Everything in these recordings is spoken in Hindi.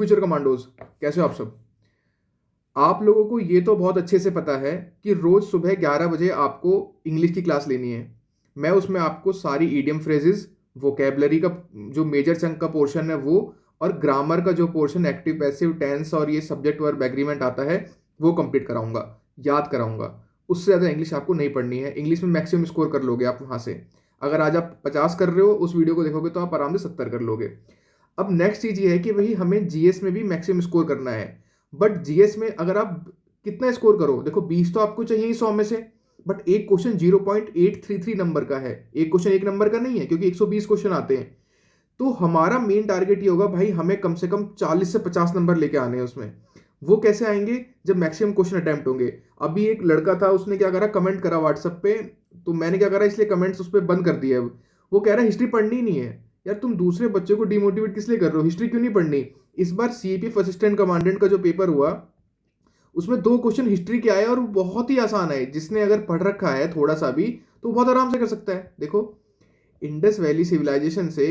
फ्यूचर कमांडोज, कैसे हो आप सब। आप लोगों को ये तो बहुत अच्छे से पता है कि रोज सुबह 11 बजे आपको इंग्लिश की क्लास लेनी है। मैं उसमें आपको सारी ईडियम फ्रेजेस, वोकेबलरी का जो मेजर चंक का पोर्शन है वो, और ग्रामर का जो पोर्शन एक्टिव पैसिव टेंस और ये सब्जेक्ट वर्ब एग्रीमेंट आता है वो कंप्लीट कराऊंगा, याद कराऊंगा। उससे ज़्यादा इंग्लिश आपको नहीं पढ़नी है। इंग्लिश में मैक्सिमम स्कोर कर लोगे आप वहाँ से। अगर आज आप 50 कर रहे हो, उस वीडियो को देखोगे तो आप आराम से 70 कर लोगे। अब नेक्स्ट चीज ये है कि भाई हमें जीएस में भी मैक्सिमम स्कोर करना है। बट जीएस में अगर आप कितना स्कोर करो, देखो 20 तो आपको चाहिए ही 100 में से। बट एक क्वेश्चन 0.833 नंबर का है, एक क्वेश्चन एक नंबर का नहीं है, क्योंकि 120 क्वेश्चन आते हैं। तो हमारा मेन टारगेट ये होगा भाई, हमें कम से कम 40 से 50 नंबर लेके आने हैं उसमें। वो कैसे आएंगे? जब मैक्सिमम क्वेश्चन अटेम्प्ट होंगे। अभी एक लड़का था, उसने क्या करा, कमेंट करा व्हाट्सएप पे। तो मैंने क्या करा, इसलिए कमेंट्स उस पर बंद कर दिए अब। वो कह रहा है हिस्ट्री पढ़नी नहीं है। यार तुम दूसरे बच्चों को डिमोटिवेट किस लिए कर रहे हो? हिस्ट्री क्यों नहीं पढ़नी? इस बार सीएपीएफ असिस्टेंट कमांडेंट का जो पेपर हुआ, उसमें 2 क्वेश्चन हिस्ट्री के आए और वो बहुत ही आसान है। जिसने अगर पढ़ रखा है थोड़ा सा भी तो बहुत आराम से कर सकता है। देखो, इंडस वैली सिविलाइजेशन से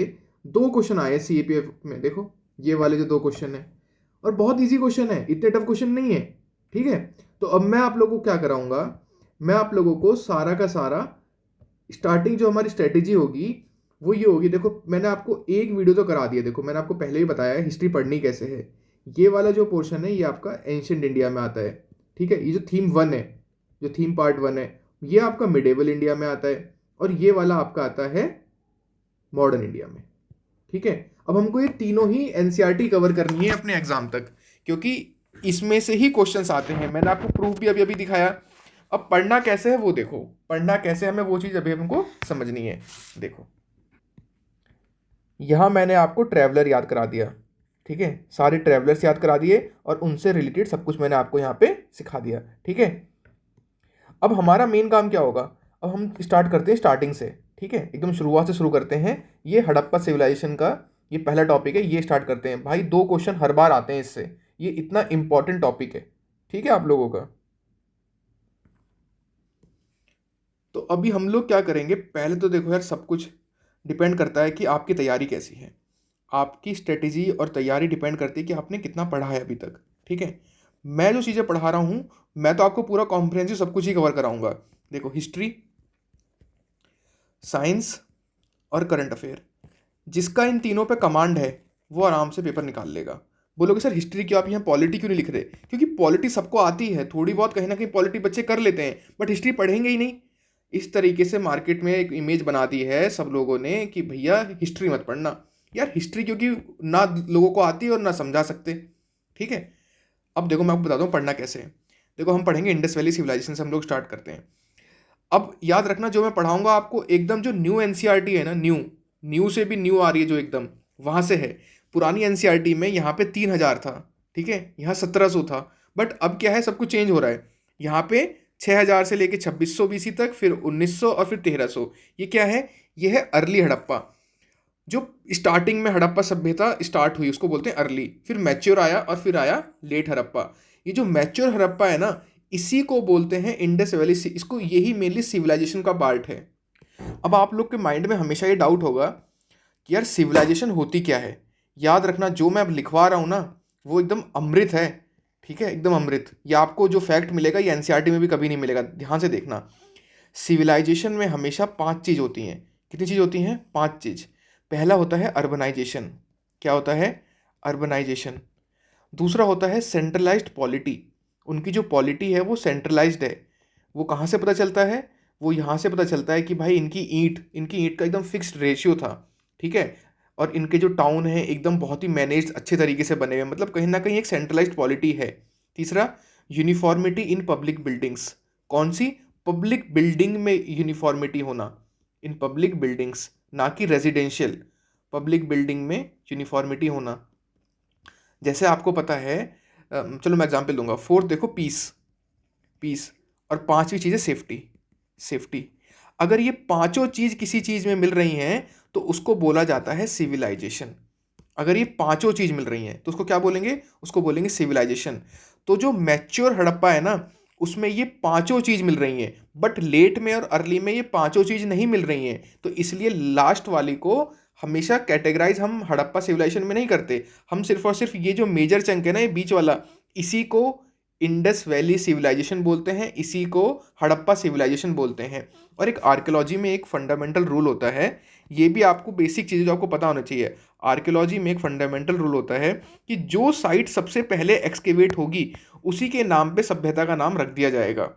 2 क्वेश्चन आए सीएपीएफ में। देखो ये वाले जो 2 क्वेश्चन है, और बहुत इजी क्वेश्चन है, इतने टफ क्वेश्चन नहीं है। ठीक है, तो अब मैं आप लोगों को क्या कराऊंगा, मैं आप लोगों को सारा का सारा स्टार्टिंग जो हमारी स्ट्रेटेजी होगी वो ये होगी। देखो मैंने आपको एक वीडियो तो करा दिया, देखो मैंने आपको पहले ही बताया है हिस्ट्री पढ़नी कैसे है। ये वाला जो पोर्शन है ये आपका एंशियंट इंडिया में आता है। ठीक है, ये जो थीम 1 है, जो थीम पार्ट 1 है, ये आपका मिडेवल इंडिया में आता है। और ये वाला आपका आता है मॉडर्न इंडिया में। ठीक है, अब हमको ये तीनों ही एनसीईआरटी कवर करनी है अपने एग्जाम तक, क्योंकि इसमें से ही क्वेश्चंस आते हैं। मैंने आपको प्रूफ भी अभी अभी दिखाया। अब पढ़ना कैसे है वो देखो, पढ़ना कैसे हमें वो चीज़ अभी हमको समझनी है। देखो यहाँ मैंने आपको ट्रैवलर याद करा दिया। ठीक है, सारे ट्रैवलर्स याद करा दिए और उनसे रिलेटेड सब कुछ मैंने आपको यहाँ पे सिखा दिया। ठीक है, अब हमारा मेन काम क्या होगा, अब हम स्टार्ट करते हैं स्टार्टिंग से। ठीक है, एकदम शुरुआत से शुरू करते हैं। ये हड़प्पा सिविलाइजेशन का ये पहला टॉपिक है, ये स्टार्ट करते हैं। भाई 2 क्वेश्चन हर बार आते हैं इससे, ये इतना इंपॉर्टेंट टॉपिक है। ठीक है आप लोगों का। तो अभी हम लोग क्या करेंगे, पहले तो देखो यार, सब कुछ डिपेंड करता है कि आपकी तैयारी कैसी है। आपकी स्ट्रेटेजी और तैयारी डिपेंड करती है कि आपने कितना पढ़ा है अभी तक। ठीक है, मैं जो चीज़ें पढ़ा रहा हूँ, मैं तो आपको पूरा कॉम्प्रिहेंसिव सब कुछ ही कवर कराऊंगा। देखो हिस्ट्री, साइंस और करंट अफेयर, जिसका इन तीनों पे कमांड है वो आराम से पेपर निकाल लेगा। बोलोगे सर हिस्ट्री क्यों, आप यहाँ पॉलिटी क्यों नहीं लिख रहे? क्योंकि पॉलिटी सबको आती है, थोड़ी बहुत कहीं ना कहीं पॉलिटी बच्चे कर लेते हैं, बट हिस्ट्री पढ़ेंगे ही नहीं। इस तरीके से मार्केट में एक इमेज बना दी है सब लोगों ने कि भैया हिस्ट्री मत पढ़ना। यार हिस्ट्री क्योंकि ना लोगों को आती है और ना समझा सकते। ठीक है, अब देखो मैं आपको बताता हूँ पढ़ना कैसे है। देखो हम पढ़ेंगे इंडस वैली सिविलाइजेशन से, हम लोग स्टार्ट करते हैं। अब याद रखना, जो मैं पढ़ाऊंगा आपको एकदम जो न्यू एनसीईआरटी है ना, न्यू न्यू से भी न्यू आ रही है जो एकदम, वहां से है। पुरानी एनसीईआरटी में यहाँ पे 3,000 था। ठीक है, यहाँ 1,700 था। बट अब क्या है, सब कुछ चेंज हो रहा है। यहाँ पे 6,000 से लेके 2,600 बीसी तक, फिर 1,900 और फिर 1,300। ये क्या है? ये है अर्ली हड़प्पा। जो स्टार्टिंग में हड़प्पा सभ्यता स्टार्ट हुई उसको बोलते हैं अर्ली, फिर मैच्योर आया और फिर आया लेट हड़प्पा। ये जो मैच्योर हड़प्पा है ना, इसी को बोलते हैं इंडस वैली। इसको यही मेनली सिविलाइजेशन का पार्ट है। अब आप लोग के माइंड में हमेशा ये डाउट होगा कि यार सिविलाइजेशन होती क्या है। याद रखना, जो मैं अब लिखवा रहा हूँ ना वो एकदम अमृत है। ठीक है, एकदम अमृत। ये आपको जो फैक्ट मिलेगा ये एनसीईआरटी में भी कभी नहीं मिलेगा, ध्यान से देखना। सिविलाइजेशन में हमेशा 5 चीज़ होती हैं। कितनी चीज़ होती हैं? 5 चीज़। पहला होता है अर्बनाइजेशन। क्या होता है? अर्बनाइजेशन। दूसरा होता है सेंट्रलाइज्ड पॉलिटी। उनकी जो पॉलिटी है वो सेंट्रलाइज्ड है। वो कहाँ से पता चलता है? वो यहाँ से पता चलता है कि भाई इनकी ईंट का एकदम फिक्स्ड रेशियो था। ठीक है, और इनके जो टाउन है एकदम बहुत ही मैनेज अच्छे तरीके से बने हुए, मतलब कहीं ना कहीं एक सेंट्रलाइज्ड पॉलिटी है। तीसरा, यूनिफॉर्मिटी इन पब्लिक बिल्डिंग्स। कौन सी? पब्लिक बिल्डिंग में यूनिफॉर्मिटी होना, इन पब्लिक बिल्डिंग्स, ना कि रेजिडेंशियल। पब्लिक बिल्डिंग में यूनिफॉर्मिटी होना। जैसे आपको पता है, चलो मैं एग्जांपल दूंगा। फोर्थ देखो, पीस। पीस। और पांचवी चीज़ है सेफ्टी। सेफ्टी। अगर ये पांचों चीज़ किसी चीज़ में मिल रही हैं तो उसको बोला जाता है सिविलाइजेशन। अगर ये पांचों चीज़ मिल रही हैं तो उसको क्या बोलेंगे? उसको बोलेंगे सिविलाइजेशन। तो जो मैच्योर हड़प्पा है ना, उसमें ये पांचों चीज़ मिल रही हैं, बट लेट में और अर्ली में ये पांचों चीज़ नहीं मिल रही हैं। तो इसलिए लास्ट वाली को हमेशा कैटेगराइज हम हड़प्पा सिविलाइजेशन में नहीं करते, हम सिर्फ और सिर्फ ये जो मेजर चंक है ना, ये बीच वाला, इसी को इंडस वैली सिविलाइजेशन बोलते हैं, इसी को हड़प्पा सिविलाइजेशन बोलते हैं। और एक आर्कियोलॉजी में एक फंडामेंटल रूल होता है, ये भी आपको बेसिक चीज़ें जो आपको पता होना चाहिए। आर्कियोलॉजी में एक फंडामेंटल रूल होता है कि जो साइट सबसे पहले एक्सकेवेट होगी उसी के नाम पे सभ्यता का नाम रख दिया जाएगा।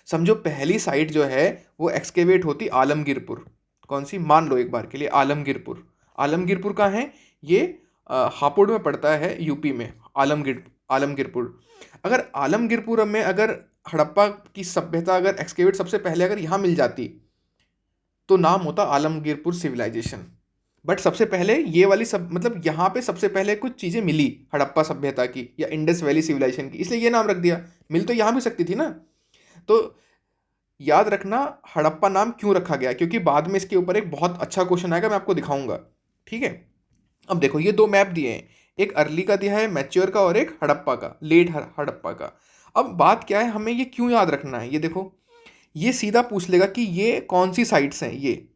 समझो पहली साइट जो है वो एक्सकेवेट होती आलमगीरपुर। कौन सी? मान लो एक बार के लिए आलमगीरपुर। आलमगीरपुर कहाँ है? ये हापुड़ में पड़ता है, यूपी में। आलमगीरपुर, अगर आलमगीरपुर में अगर हड़प्पा की सभ्यता अगर एक्सकेवेट सबसे पहले अगर यहाँ मिल जाती तो नाम होता आलमगीरपुर सिविलाइजेशन। बट सबसे पहले ये वाली सब मतलब यहाँ पे सबसे पहले कुछ चीज़ें मिली हड़प्पा सभ्यता की या इंडस वैली सिविलाइजेशन की, इसलिए ये नाम रख दिया। मिल तो यहाँ भी सकती थी ना। तो याद रखना हड़प्पा नाम क्यों रखा गया, क्योंकि बाद में इसके ऊपर एक बहुत अच्छा क्वेश्चन आएगा, मैं आपको दिखाऊंगा। ठीक है, अब देखो ये दो मैप दिए हैं, एक अर्ली का दिया है मैच्योर का और एक हड़प्पा का, लेट हड़प्पा का। अब बात क्या है, हमें ये क्यों याद रखना है? ये देखो, ये सीधा पूछ लेगा कि ये कौन सी साइट्स हैं। ये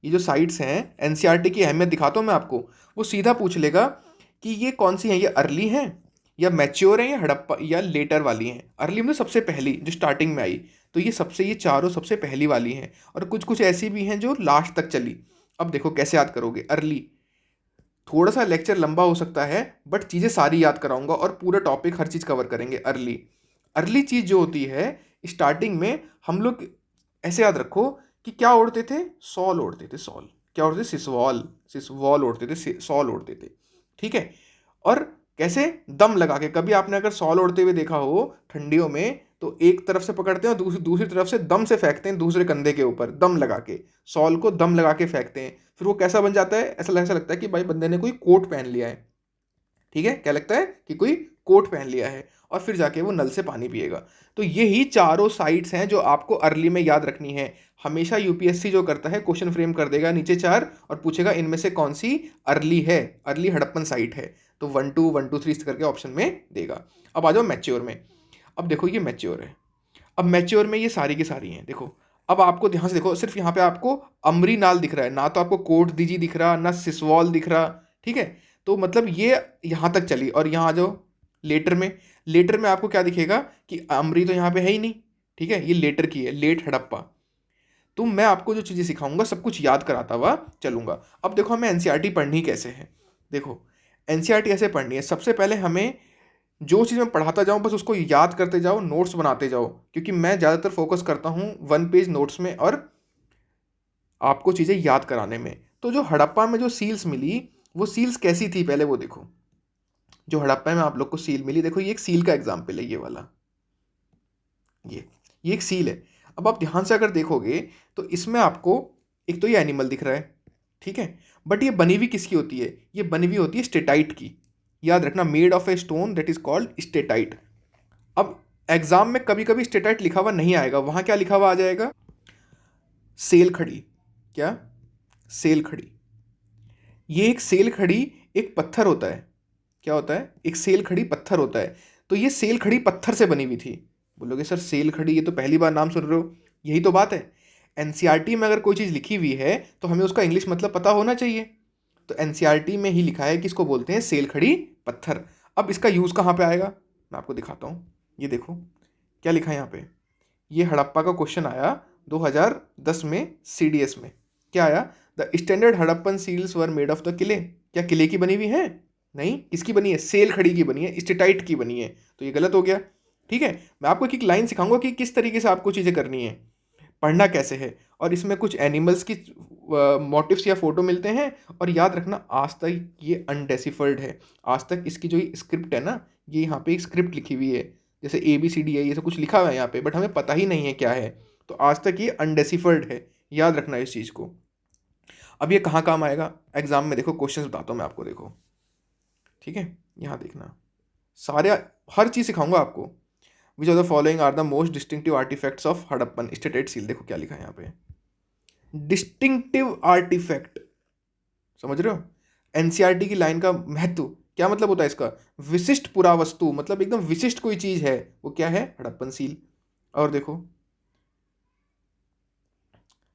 जो साइट्स हैं, एनसीईआरटी की अहमियत दिखाता हूँ मैं आपको, वो सीधा पूछ लेगा कि ये कौन सी हैं, ये अर्ली हैं या मैच्योर हैं या हड़प्पा या लेटर वाली हैं। अर्ली मतलब सबसे पहली जो स्टार्टिंग में आई, तो ये चारों सबसे पहली वाली हैं, और कुछ कुछ ऐसी भी हैं जो लास्ट तक चली। अब देखो कैसे याद करोगे अर्ली। थोड़ा सा लेक्चर लंबा हो सकता है बट चीज़ें सारी याद कराऊंगा और पूरा टॉपिक हर चीज़ कवर करेंगे। अर्ली अर्ली चीज़ जो होती है, स्टार्टिंग में हम लोग ऐसे याद रखो कि क्या ओढ़ते थे? सॉल ओढ़ते थे। सॉल क्या ओढ़ते थे? सिसवॉल ओढ़ते थे, सॉल ओढ़ते थे। ठीक है, और कैसे? दम लगा के। कभी आपने अगर सॉल ओढ़ते हुए देखा हो ठंडियों में, तो एक तरफ से पकड़ते हैं और दूसरी दूसरी तरफ से दम से फेंकते हैं दूसरे कंधे के ऊपर, दम लगा के। सॉल को दम लगा के फेंकते हैं, फिर वो कैसा बन जाता है? ऐसा लगता है कि भाई बंदे ने कोई कोट पहन लिया है। ठीक है, क्या लगता है? कि कोई कोट पहन लिया है, और फिर जाके वो नल से पानी पिएगा। तो यही चारों साइट्स हैं जो आपको अर्ली में याद रखनी है। हमेशा यूपीएससी जो करता है, क्वेश्चन फ्रेम कर देगा नीचे चार और पूछेगा इनमें से कौन सी अर्ली है, अर्ली हड़प्पन साइट है। तो 1 2 1 2 3 इस करके ऑप्शन में देगा। अब आ जाओ मैच्योर में। अब देखो ये मैच्योर है। अब मैच्योर में ये सारी की सारी हैं। देखो, अब आपको ध्यान से देखो, सिर्फ यहाँ पे आपको अमरी नाल दिख रहा है, ना तो आपको कोट दीजी दिख रहा, ना सिसवॉल दिख रहा। ठीक है, तो मतलब ये यहाँ तक चली। और यहाँ आ जाओ लेटर में। लेटर में आपको क्या दिखेगा कि अमरी तो यहाँ पे है ही नहीं। ठीक है, ये लेटर की है, लेट हड़प्पा। तो मैं आपको जो चीज़ें सिखाऊंगा सब कुछ याद कराता हुआ चलूंगा। अब देखो हमें एनसीईआरटी पढ़नी कैसे है। देखो एनसीईआरटी ऐसे पढ़नी है, सबसे पहले हमें जो चीज़ मैं पढ़ाता जाऊँ बस उसको याद करते जाओ, नोट्स बनाते जाओ, क्योंकि मैं ज़्यादातर फोकस करता हूँ 1 पेज नोट्स में और आपको चीज़ें याद कराने में। तो जो हड़प्पा में जो सील्स मिली, वो सील्स कैसी थी पहले वो देखो। जो हड़प्पा में आप लोग को सील मिली, देखो ये एक सील का एग्जाम्पल है, ये वाला, ये एक सील है। अब आप ध्यान से अगर देखोगे तो इसमें आपको एक तो ये एनिमल दिख रहा है। ठीक है, बट ये बनी हुई किसकी होती है? ये बनी हुई होती है स्टेटाइट की। याद रखना, made of a stone that is called steatite. अब एग्जाम में कभी कभी स्टेटाइट लिखा हुआ नहीं आएगा, वहां क्या लिखा हुआ आ जाएगा? सेल खड़ी। क्या? सेल खड़ी। ये एक सेल खड़ी एक पत्थर होता है। क्या होता है? एक सेल खड़ी पत्थर होता है। तो ये सेल खड़ी पत्थर से बनी हुई थी। बोलोगे सर सेल खड़ी, ये तो पहली बार नाम सुन रहे हो। यही तो बात है, एनसीईआरटी में अगर कोई चीज़ लिखी हुई है तो हमें उसका इंग्लिश मतलब पता होना चाहिए। तो एनसीईआरटी में ही लिखा है कि इसको बोलते हैं सेल खड़ी पत्थर। अब इसका यूज़ कहाँ पे आएगा? मैं आपको दिखाता हूँ। ये देखो क्या लिखा है यहाँ पे। ये हड़प्पा का क्वेश्चन आया 2010 में सीडीएस में। क्या आया? The standard Harappan seals were made of the clay. क्या किले की बनी हुई है? नहीं, किसकी बनी है? सेल खड़ी की बनी है, स्टेटाइट की बनी है। तो ये गलत हो गया। ठीक है, मैं आपको एक लाइन सिखाऊंगा कि किस तरीके से आपको चीज़ें करनी है, पढ़ना कैसे है। और इसमें कुछ एनिमल्स की मोटिव्स या फोटो मिलते हैं। और याद रखना आज तक ये अनडेसिफर्ड है। आज तक इसकी जो स्क्रिप्ट है ना, ये यहाँ पे एक स्क्रिप्ट लिखी हुई है, जैसे ABCD है, ये सब कुछ लिखा हुआ है यहाँ पे, बट हमें पता ही नहीं है क्या है। तो आज तक ये अनडेसिफर्ड है, याद रखना इस चीज़ को। अब ये कहाँ काम आएगा एग्जाम में? देखो क्वेश्चंस बताता हूँ मैं आपको, देखो। ठीक है, यहाँ देखना, सारे हर चीज़ सिखाऊंगा आपको। Which of the following are the most distinctive artifacts of Harappan stated seal. देखो क्या लिखा है यहाँ पे, डिस्टिंक्टिव आर्टिफैक्ट। समझ रहे हो एनसीईआरटी की लाइन का महत्व? क्या मतलब होता है इसका? विशिष्ट पुरावस्तु, मतलब एकदम विशिष्ट कोई चीज है, वो क्या है? हड़प्पन सील। और देखो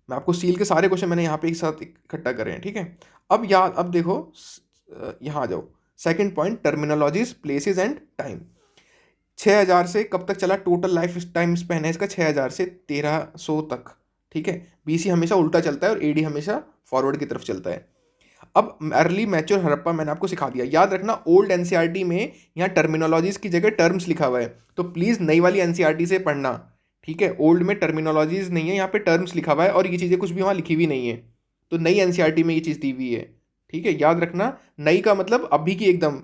मैं आपको सील के सारे क्वेश्चन मैंने यहाँ पे एक साथ इकट्ठा करे हैं। ठीक है, अब देखो, यहाँ आ जाओ, second point, terminologies, places and time. 6000 से कब तक चला, टोटल लाइफ टाइम स्पेन है इसका 6000 से 1300 तक, ठीक है। बीसी हमेशा उल्टा चलता है और एडी हमेशा फॉरवर्ड की तरफ चलता है। अब अर्ली मैच्योर हड़प्पा मैंने आपको सिखा दिया, याद रखना ओल्ड एनसीईआरटी में यहाँ टर्मिनोलॉजीज की जगह टर्म्स लिखा हुआ है, तो प्लीज़ नई वाली एनसीईआरटी से पढ़ना, ठीक है। ओल्ड में टर्मिनोलॉजीज नहीं है, यहाँ पे टर्म्स लिखा हुआ है और ये चीज़ें कुछ भी वहाँ लिखी हुई नहीं है, तो नई एनसीईआरटी में ये चीज़ दी हुई है, ठीक है। याद रखना, नई का मतलब अभी की एकदम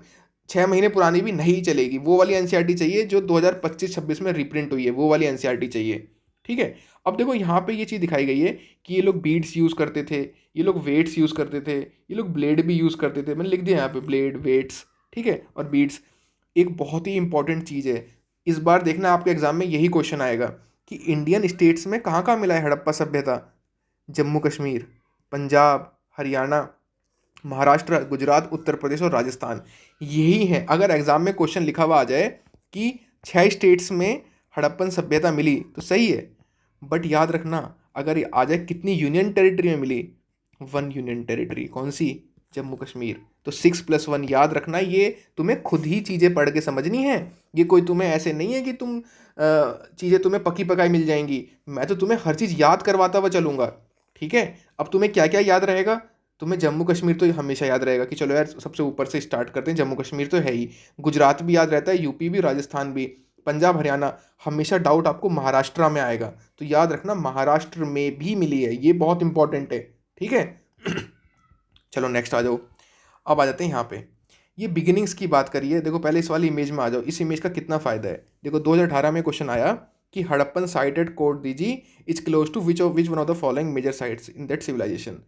6 महीने पुरानी भी नहीं चलेगी, वो वाली एनसीईआरटी चाहिए जो 2025-26 में रिप्रिंट हुई है, वो वाली एनसीईआरटी चाहिए, ठीक है। अब देखो यहाँ पे ये चीज़ दिखाई गई है कि ये लोग बीड्स यूज़ करते थे, ये लोग वेट्स यूज़ करते थे, ये लोग ब्लेड भी यूज़ करते थे, मैंने लिख दिया यहाँ पे ब्लेड, वेट्स, ठीक है, और बीड्स। एक बहुत ही इंपॉर्टेंट चीज़ है, इस बार देखना आपके एग्जाम में यही क्वेश्चन आएगा कि इंडियन स्टेट्स में कहाँ कहाँ मिला है हड़प्पा सभ्यता। जम्मू कश्मीर, पंजाब, हरियाणा, महाराष्ट्र, गुजरात, उत्तर प्रदेश और राजस्थान, यही है। अगर एग्जाम में क्वेश्चन लिखा हुआ आ जाए कि 6 स्टेट्स में हड़प्पन सभ्यता मिली तो सही है, बट याद रखना अगर ये आ जाए कितनी यूनियन टेरिटरी में मिली, 1 यूनियन टेरिटरी, कौन सी, जम्मू कश्मीर। तो 6+1 याद रखना, ये तुम्हें खुद ही चीज़ें पढ़ के समझनी है, ये कोई तुम्हें ऐसे नहीं है कि चीज़ें तुम्हें पकी पकाई मिल जाएंगी, मैं तो तुम्हें हर चीज़ याद करवाता हुआ चलूँगा, ठीक है। अब तुम्हें क्या क्या याद रहेगा, तुम्हें जम्मू कश्मीर तो हमेशा याद रहेगा कि चलो यार सबसे ऊपर से स्टार्ट करते हैं, जम्मू कश्मीर तो है ही, गुजरात भी याद रहता है, यूपी भी, राजस्थान भी, पंजाब, हरियाणा। हमेशा डाउट आपको महाराष्ट्र में आएगा, तो याद रखना महाराष्ट्र में भी मिली है, ये बहुत इंपॉर्टेंट है, ठीक है। चलो नेक्स्ट आ जाओ, अब आ जाते हैं यहाँ पे, ये बिगिनिंग्स की बात करिए। देखो पहले इस वाली इमेज में आ जाओ, इस इमेज का कितना फ़ायदा है। देखो 2018 में क्वेश्चन आया कि Harappan site at Kot Diji is close to which one of the following major sites in that civilization.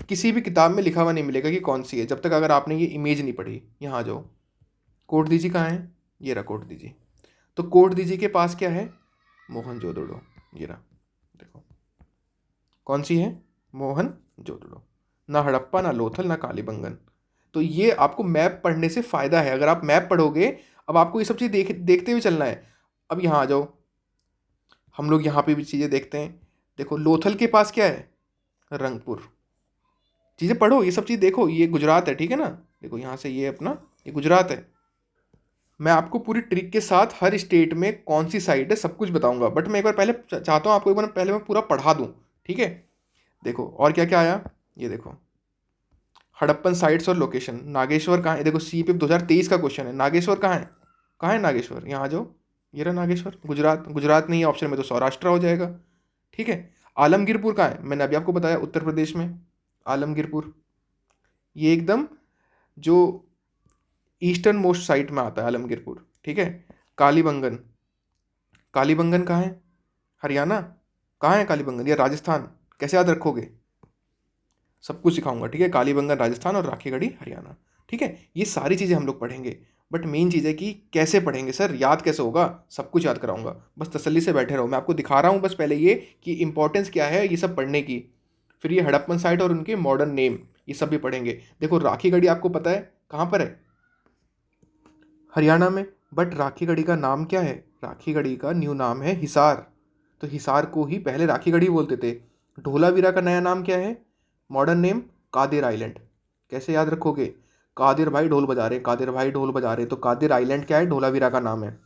किसी भी किताब में लिखा हुआ नहीं मिलेगा कि कौन सी है, जब तक अगर आपने ये इमेज नहीं पढ़ी। यहाँ आ जाओ, कोट दीजी कहाँ है, ये रहा कोट दीजी। तो कोट दीजी के पास क्या है, मोहनजोदड़ो, ये रहा, देखो कौन सी है, मोहनजोदड़ो। ना हड़प्पा, ना लोथल, ना कालीबंगन। तो ये आपको मैप पढ़ने से फ़ायदा है, अगर आप मैप पढ़ोगे, अब आपको ये सब चीज़ देखते हुए चलना है। अब यहाँ आ जाओ, हम लोग यहाँ पे भी चीज़ें देखते हैं। देखो लोथल के पास क्या है, रंगपुर। चीज़ें पढ़ो, ये सब चीज़ देखो, ये गुजरात है, ठीक है ना। देखो यहाँ से ये अपना, ये गुजरात है। मैं आपको पूरी ट्रिक के साथ हर स्टेट में कौन सी साइट है सब कुछ बताऊंगा, बट मैं एक बार पहले चाहता हूँ आपको एक बार पहले मैं पूरा पढ़ा दूँ, ठीक है। देखो और क्या क्या आया, ये देखो हड़प्पन साइट्स और लोकेशन। नागेश्वर कहाँ है, देखो सी पे 2023 का क्वेश्चन है, नागेश्वर कहाँ है, कहाँ है नागेश्वर, यहाँ आ जाओ, ये रहा नागेश्वर, गुजरात। गुजरात नहीं है ऑप्शन में तो सौराष्ट्र हो जाएगा, ठीक है। आलमगीरपुर कहाँ है, मैंने अभी आपको बताया उत्तर प्रदेश में, आलमगीरपुर, ये एकदम जो ईस्टर्न मोस्ट साइट में आता है आलमगीरपुर, ठीक है। कालीबंगन, कालीबंगन कहाँ है, हरियाणा। कहाँ है कालीबंगन, ये राजस्थान। कैसे याद रखोगे, सब कुछ सिखाऊंगा, ठीक है। कालीबंगन राजस्थान और राखीगढ़ी हरियाणा, ठीक है। ये सारी चीज़ें हम लोग पढ़ेंगे, बट मेन चीज़ है कि कैसे पढ़ेंगे सर, याद कैसे होगा, सब कुछ याद कराऊंगा, बस तसल्ली से बैठे रहो। मैं आपको दिखा रहा हूँ बस पहले ये कि इंपॉर्टेंस क्या है ये सब पढ़ने की, फिर ये हड़प्पन साइट और उनके मॉडर्न नेम ये सब भी पढ़ेंगे। देखो राखीगढ़ी आपको पता है कहाँ पर है, हरियाणा में, बट राखीगढ़ी का नाम क्या है, राखीगढ़ी का न्यू नाम है हिसार, तो हिसार को ही पहले राखीगढ़ी बोलते थे। ढोलावीरा का नया नाम क्या है, मॉडर्न नेम कादिर आइलैंड। कैसे याद रखोगे, कादिर भाई ढोल बजा रहे, कादिर भाई ढोल बजा रहे, तो कादिर आइलैंड क्या है, ढोलावीरा का नाम है।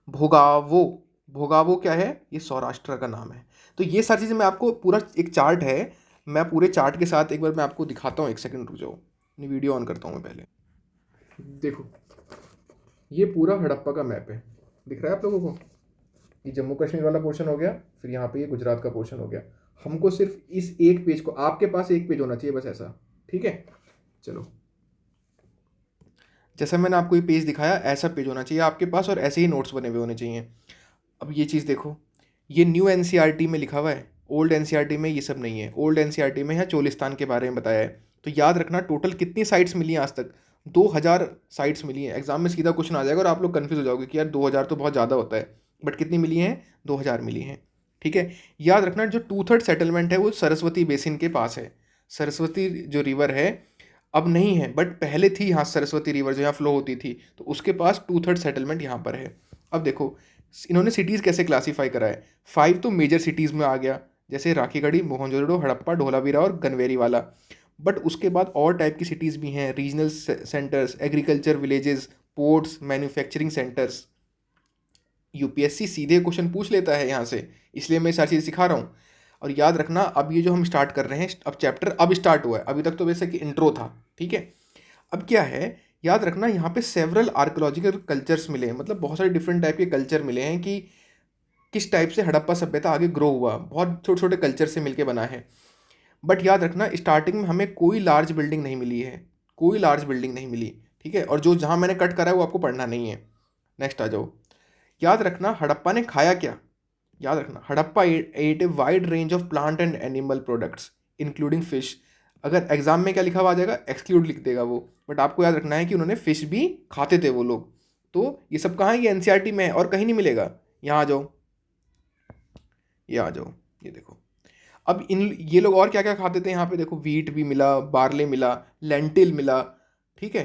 भोगावो, भोगावो क्या है, ये सौराष्ट्र का नाम है। तो ये सारी चीज़ें मैं आपको पूरा एक चार्ट है, मैं पूरे चार्ट के साथ एक बार मैं आपको दिखाता हूँ, एक सेकंड रुक जाओ, वीडियो ऑन करता हूँ मैं पहले। देखो ये पूरा हड़प्पा का मैप है, दिख रहा है आप लोगों को, ये जम्मू कश्मीर वाला पोर्शन हो गया, फिर यहाँ पे ये गुजरात का पोर्शन हो गया। हमको सिर्फ इस एक पेज को, आपके पास एक पेज होना चाहिए बस ऐसा, ठीक है। चलो जैसा मैंने आपको ये पेज दिखाया ऐसा पेज होना चाहिए आपके पास, और ऐसे ही नोट्स बने हुए होने चाहिए। अब ये चीज़ देखो, ये न्यू एनसीईआरटी में लिखा हुआ है, ओल्ड एनसीईआरटी में ये सब नहीं है। ओल्ड एनसीईआरटी में यहाँ चोलिस्तान के बारे में बताया है। तो याद रखना टोटल कितनी साइट्स मिली हैं आज तक, 2000 साइट्स मिली हैं। एग्जाम में सीधा क्वेश्चन आ जाएगा और आप लोग कन्फ्यूज हो जाओगे कि यार 2000 तो बहुत ज़्यादा होता है, बट कितनी मिली हैं, 2000 मिली हैं, ठीक है। याद रखना जो 2/3 सेटलमेंट है वो सरस्वती बेसिन के पास है। सरस्वती जो रिवर है अब नहीं है, बट पहले थी यहाँ सरस्वती रिवर जो यहाँ फ्लो होती थी, तो उसके पास 2/3 सेटलमेंट यहाँ पर है। अब देखो इन्होंने सिटीज़ कैसे क्लासीफाई करा है, 5 तो मेजर सिटीज़ में आ गया, जैसे राखीगढ़ी, मोहनजोदड़ो, हड़प्पा, ढोलावीरा और गनवेरी वाला। बट उसके बाद और टाइप की सिटीज़ भी हैं, regional centres, agriculture villages, ports, manufacturing centres. UPSC सीधे क्वेश्चन पूछ लेता है यहाँ से, इसलिए मैं सारी चीज़ सिखा रहा हूँ। और याद रखना, अब ये जो हम स्टार्ट कर रहे हैं, अब चैप्टर अब स्टार्ट हुआ है, अभी तक तो वैसे कि इंट्रो था, ठीक है। अब क्या है, याद रखना यहाँ पे सेवरल आर्कोलॉजिकल कल्चर्स मिले हैं, मतलब बहुत सारे डिफरेंट टाइप के कल्चर मिले हैं कि किस टाइप से हड़प्पा सभ्यता आगे ग्रो हुआ, बहुत छोटे छोटे कल्चर से मिलके बना है। बट याद रखना, स्टार्टिंग में हमें कोई लार्ज बिल्डिंग नहीं मिली है, कोई लार्ज बिल्डिंग नहीं मिली, ठीक है। और जो जहाँ मैंने कट करा है वो आपको पढ़ना नहीं है। नेक्स्ट आ जाओ। याद रखना हड़प्पा ने खाया क्या। याद रखना Harappa ate a wide range of plant and animal products including fish. अगर एग्जाम में क्या लिखा हुआ आ जाएगा, एक्सक्लूड लिख देगा वो, बट आपको याद रखना है कि उन्होंने फिश भी खाते थे वो लोग। तो ये सब कहाँ है, ये एनसीईआरटी में है और कहीं नहीं मिलेगा। यहाँ आ जाओ, ये आ जाओ, ये देखो। अब इन ये लोग और क्या क्या खाते थे, यहाँ पे देखो, वीट भी मिला, बार्ले मिला, लेंटिल मिला, ठीक है।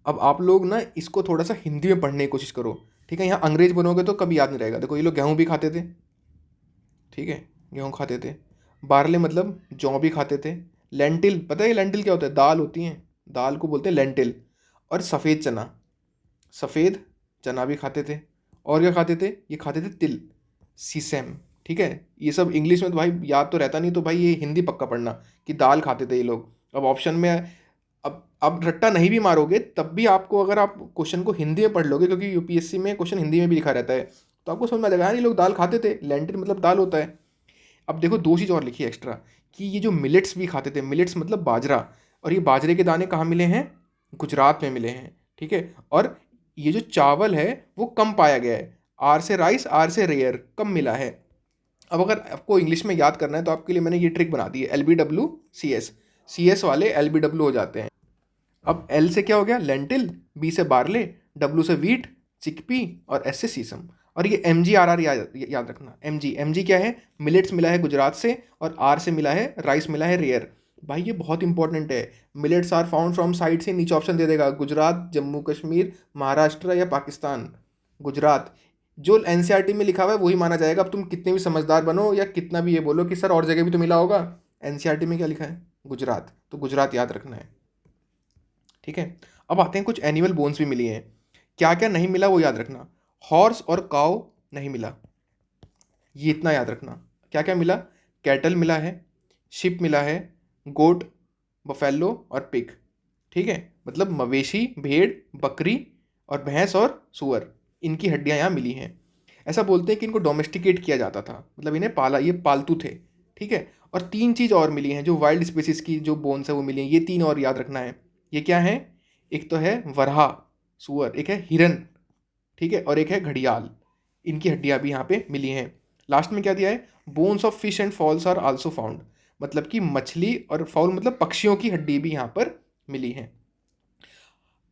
अब आप लोग ना इसको थोड़ा सा हिंदी में पढ़ने की कोशिश करो, ठीक है। यहाँ अंग्रेज बनोगे तो कभी याद नहीं रहेगा। देखो ये लोग गेहूँ भी खाते थे, ठीक है, गेहूँ खाते थे। बार्ले मतलब जौ भी खाते थे। लेंटिल, पता है लेंटिल क्या होता है, दाल होती है, दाल को बोलते हैं लेंटिल। और सफ़ेद चना, सफ़ेद चना भी खाते थे। और क्या खाते थे, ये खाते थे तिल, सीसम, ठीक है। ये सब इंग्लिश में तो भाई याद तो रहता नहीं, तो भाई ये हिंदी पक्का पढ़ना कि दाल खाते थे ये लोग। अब ऑप्शन में, अब रट्टा नहीं भी मारोगे तब भी आपको, अगर आप क्वेश्चन को हिंदी में पढ़ लोगे, क्योंकि यूपीएससी में क्वेश्चन हिंदी में भी लिखा रहता है, तो आपको समझ में आ जाएगा यार ये लोग दाल खाते थे, लेंटिल मतलब दाल होता है। अब देखो दो चीज़ और लिखी है एक्स्ट्रा, कि ये जो मिलेट्स भी खाते थे, मिलेट्स मतलब बाजरा, और ये बाजरे के दाने कहाँ मिले हैं, गुजरात में मिले हैं, ठीक है। और ये जो चावल है वो कम पाया गया है, आर से राइस, आर से रेयर, कम मिला है। अब अगर आपको इंग्लिश में याद करना है तो आपके लिए मैंने ये ट्रिक बना दी है, LBW CS, CS वाले LBW हो जाते हैं। अब L से क्या हो गया, लेंटिल, B से बार्ले, W से वीट, चिकपी, और S से सीसम। और ये MGRR याद रखना, MG क्या है, मिलेट्स मिला है गुजरात से, और R से मिला है, राइस मिला है रेयर। भाई ये बहुत इंपॉर्टेंट है। Millets are found from side से नीचे ऑप्शन दे देगा, गुजरात, जम्मू कश्मीर, महाराष्ट्र या पाकिस्तान। गुजरात, जो एनसीईआरटी में लिखा हुआ है वही माना जाएगा। अब तुम कितने भी समझदार बनो या कितना भी ये बोलो कि सर और जगह भी तो मिला होगा, एनसीईआरटी में क्या लिखा है, गुजरात, तो गुजरात याद रखना है, ठीक है। अब आते हैं, कुछ एनिमल बोन्स भी मिली हैं। क्या क्या नहीं मिला वो याद रखना, हॉर्स और काउ नहीं मिला, ये इतना याद रखना। क्या क्या मिला, कैटल मिला है, शिप मिला है, गोट, बफेलो और पिग, ठीक है। मतलब मवेशी, भेड़, बकरी और भैंस और सूअर, इनकी हड्डियां यहाँ मिली हैं। ऐसा बोलते हैं कि इनको डोमेस्टिकेट किया जाता था, मतलब इन्हें पाला, ये पालतू थे, ठीक है। और तीन चीज़ और मिली हैं, जो वाइल्ड स्पीसीज की जो बोन्स है वो मिली हैं, ये तीन और याद रखना है। ये क्या है, एक तो है वरहा, सूअर, एक है हिरन, ठीक है, और एक है घड़ियाल, इनकी हड्डियां भी यहाँ पे मिली हैं। लास्ट में क्या दिया है, bones of fish and fowls are also found, मतलब कि मछली और फाउल मतलब पक्षियों की हड्डी भी यहाँ पर मिली है।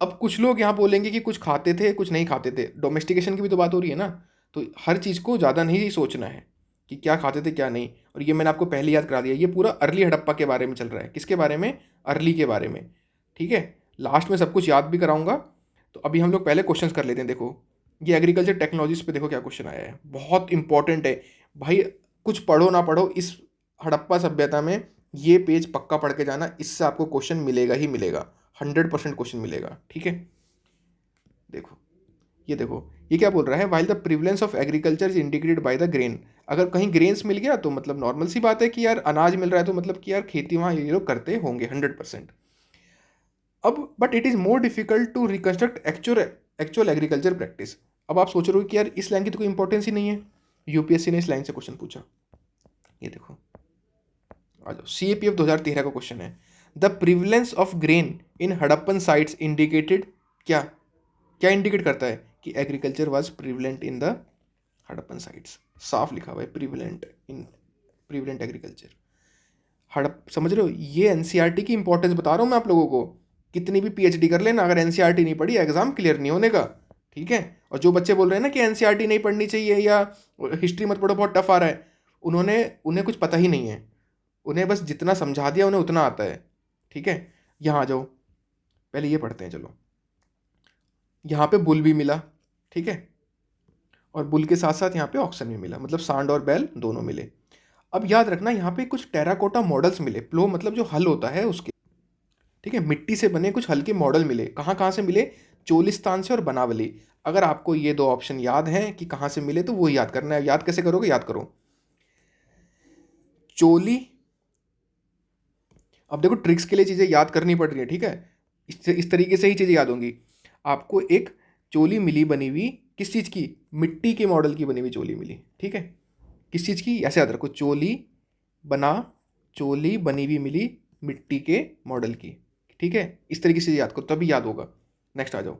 अब कुछ लोग यहाँ बोलेंगे कि कुछ खाते थे कुछ नहीं खाते थे, डोमेस्टिकेशन की भी तो बात हो रही है ना, तो हर चीज़ को ज़्यादा नहीं सोचना है कि क्या खाते थे क्या नहीं। और ये मैंने आपको पहले याद करा दिया, ये पूरा अर्ली हड़प्पा के बारे में चल रहा है, किसके बारे में, अर्ली के बारे में, ठीक है। लास्ट में सब कुछ याद भी कराऊंगा। तो अभी हम लोग पहले क्वेश्चंस कर लेते हैं। देखो ये एग्रीकल्चर टेक्नोलॉजीज पे देखो क्या क्वेश्चन आया है, बहुत इंपॉर्टेंट है भाई। कुछ पढ़ो ना पढ़ो, इस हड़प्पा सभ्यता में ये पेज पक्का पढ़ के जाना, इससे आपको क्वेश्चन मिलेगा ही मिलेगा, 100% क्वेश्चन मिलेगा, ठीक है। देखो ये देखो, ये क्या बोल रहा है, while the prevalence of agriculture is indicated by the grain. अगर कहीं ग्रेन्स मिल गया तो मतलब नॉर्मल सी बात है कि यार अनाज मिल रहा है, तो मतलब कि यार खेती वहाँ ये लोग करते होंगे 100%। अब but it is more difficult to reconstruct actual actual agriculture practice. अब आप सोच रहे हो कि यार इस लाइन की तो कोई इंपॉर्टेंस ही नहीं है, यूपीएससी ने इस लाइन से क्वेश्चन पूछा। ये देखो आ जाओ, CAPF 2013 का क्वेश्चन है, the prevalence of grain in Harappan sites indicated, क्या क्या इंडिकेट करता है कि agriculture was prevalent in the Harappan sites, साफ लिखा हुआ है प्रिवलेंट इन, प्रिवलेंट एग्रीकल्चर। हड़प, समझ रहे हो, ये एनसीईआरटी की इंपॉर्टेंस बता रहा हूँ मैं आप लोगों को। कितनी भी पीएचडी कर लेना, अगर एनसीईआरटी नहीं पढ़ी एग्जाम क्लियर नहीं होने का, ठीक है। और जो बच्चे बोल रहे हैं ना कि एनसीईआरटी नहीं पढ़नी चाहिए या हिस्ट्री मत पढ़ो बहुत टफ आ रहा है, उन्हें कुछ पता ही नहीं है, उन्हें बस जितना समझा दिया उन्हें उतना आता है, ठीक है। यहाँ आ जाओ, पहले ये पढ़ते हैं चलो। यहाँ पे बुल भी मिला, ठीक है, और बुल के साथ साथ यहाँ पे ऑक्सन भी मिला, मतलब सांड और बैल दोनों मिले। अब याद रखना यहाँ पे कुछ टेराकोटा मॉडल्स मिले, प्लो मतलब जो हल होता है उसके, ठीक है, मिट्टी से बने कुछ हल्के मॉडल मिले। कहाँ कहाँ से मिले? चोलिस्तान से और बनावली। अगर आपको ये दो ऑप्शन याद हैं कि कहाँ से मिले तो वो याद करना है। याद कैसे करोगे? याद करो, चोली, अब देखो ट्रिक्स के लिए चीज़ें याद करनी पड़ रही है, ठीक है, इस तरीके से ही चीज़ें याद होंगी आपको। एक चोली मिली बनी हुई, किस चीज़ की? मिट्टी के मॉडल की बनी हुई चोली मिली, ठीक है, किस चीज़ की? ऐसे याद रखो, चोली बना, चोली बनी हुई मिली मिट्टी के मॉडल की, ठीक है, इस तरीके से याद करो तभी याद होगा। नेक्स्ट आ जाओ।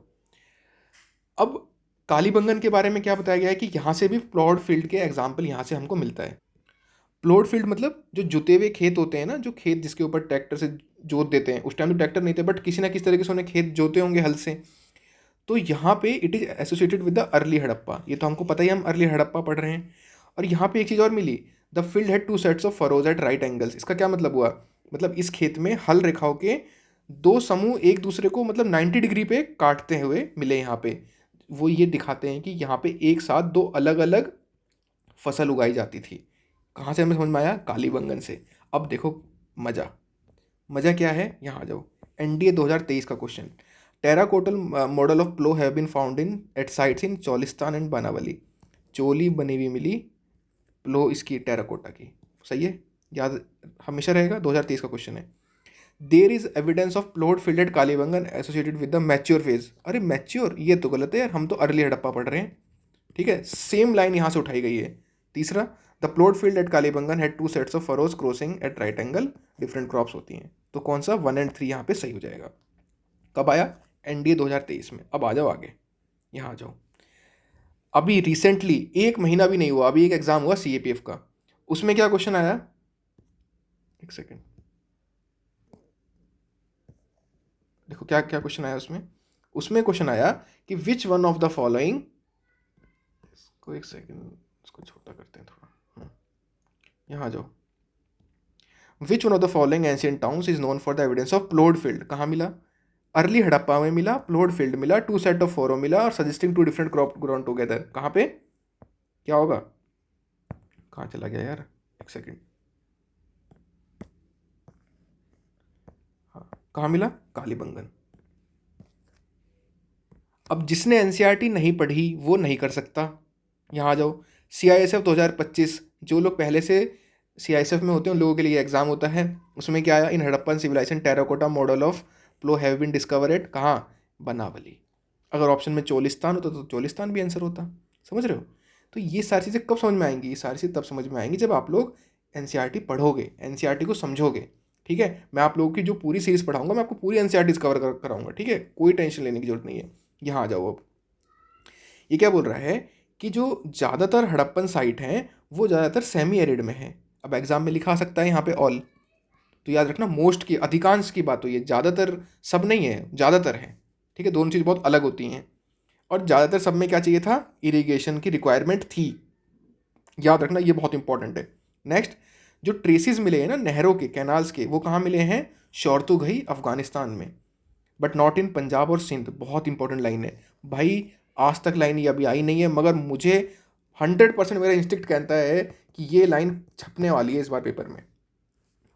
अब कालीबंगन के बारे में क्या बताया गया है कि यहाँ से भी प्लॉट फील्ड के एग्जाम्पल यहाँ से हमको मिलता है। प्लॉट फील्ड मतलब जो जुते हुए खेत होते हैं ना, जो खेत जिसके ऊपर ट्रैक्टर से जोत देते हैं, उस टाइम तो ट्रैक्टर नहीं थे बट किसी ना किसी तरीके से उन्हें खेत जोते होंगे हल से। तो यहाँ पे it is associated with the early Harappa, ये तो हमको पता ही, हम अर्ली हड़प्पा पढ़ रहे हैं। और यहाँ पे एक चीज़ और मिली, the field had two sets of furrows at right angles. इसका क्या मतलब हुआ? मतलब इस खेत में हल रेखाओं के दो समूह एक दूसरे को मतलब 90 डिग्री पे काटते हुए मिले यहाँ पे। वो ये दिखाते हैं कि यहाँ पे एक साथ दो अलग अलग फसल उगाई जाती थी। कहाँ से हमें समझ में आया? कालीबंगन से। अब देखो मज़ा, मज़ा क्या है, यहाँ आ जाओ। एनडीए 2023 का question, terracotta model of plough have been found in at sites in Cholistan and Banawali. चोली बनी हुई मिली प्लो इसकी टेराकोटा की, सही है, याद हमेशा रहेगा। 2023 का क्वेश्चन है। There is evidence of plot field at Kalibangan associated with the mature phase. अरे मैच्योर, ये तो गलत है यार, हम तो अर्ली हड़प्पा पढ़ रहे हैं, ठीक है, सेम लाइन यहाँ से उठाई गई है। तीसरा, the plot field at Kalibangan had two sets of furrows crossing at right angle, different crops होती हैं। तो कौन सा 1 और 3 यहाँ पे सही हो जाएगा? कब आया? एनडीए 2023 में। अब आ जाओ आगे, यहाँ आ जाओ। अभी रिसेंटली, एक महीना भी नहीं हुआ, अभी एक एग्जाम हुआ सीएपीएफ का, उसमें क्या क्वेश्चन आया? एक सेकेंड, देखो क्या क्या क्वेश्चन आया उसमें। उसमें क्वेश्चन आया कि विच वन ऑफ द फॉलोइंग, इसको एक सेकेंड, इसको छोटा करते हैं थोड़ा, यहाँ जाओ। Which one of the following ancient towns is known for the evidence of plot field? कहाँ मिला? अर्ली हड़प्पा में मिला, प्लॉट फील्ड मिला, टू सेट ऑफ फोरो मिला, और suggesting two different crop ground together. कहाँ पे? क्या होगा? कहाँ चला गया यार, एक सेकेंड, हाँ कहाँ मिला? कालीबंगन। अब जिसने एनसीईआरटी नहीं पढ़ी वो नहीं कर सकता। यहाँ आ जाओ। सीआईएसएफ 2025, जो लोग पहले से सीआईएसएफ में होते हैं उन लोगों के लिए एग्जाम होता है। उसमें क्या आया? In Harappan civilization terracotta model of plough have been discover at, कहाँ? बनावली। अगर ऑप्शन में चोलिस्तान होता तो चोलिस्तान भी आंसर होता। समझ रहे हो? तो ये सारी चीज़ें कब समझ में आएंगी? ये सारी चीज़ें तब समझ में आएंगी जब आप लोग एनसीईआरटी पढ़ोगे, एनसीईआरटी को समझोगे, ठीक है। मैं आप लोगों की जो पूरी सीरीज पढ़ाऊंगा, मैं आपको पूरी एनसीईआरटी कवर कराऊंगा, ठीक है, कोई टेंशन लेने की जरूरत नहीं है। यहाँ आ जाओ। अब ये क्या बोल रहा है कि जो ज़्यादातर हड़प्पन साइट हैं वो ज़्यादातर सेमी एरिड में है। अब एग्जाम में लिखा सकता है यहाँ पे ऑल, तो याद रखना मोस्ट की, अधिकांश की बात हुई है, ज़्यादातर सब नहीं है, ज़्यादातर है, ठीक है, दोनों चीज़ बहुत अलग होती हैं। और ज़्यादातर सब में क्या चाहिए था? इरिगेशन की रिक्वायरमेंट थी, याद रखना, ये बहुत इंपॉर्टेंट है। नेक्स्ट, जो ट्रेसिस मिले हैं ना नहरों के, कैनाल्स के, वो कहाँ मिले हैं? शौरतुगई अफगानिस्तान में, बट नॉट इन पंजाब और सिंध। बहुत इंपॉर्टेंट लाइन है भाई, आज तक लाइन ये अभी आई नहीं है, मगर मुझे 100% मेरा इंस्टिक्ट कहता है कि ये लाइन छपने वाली है इस बार पेपर में।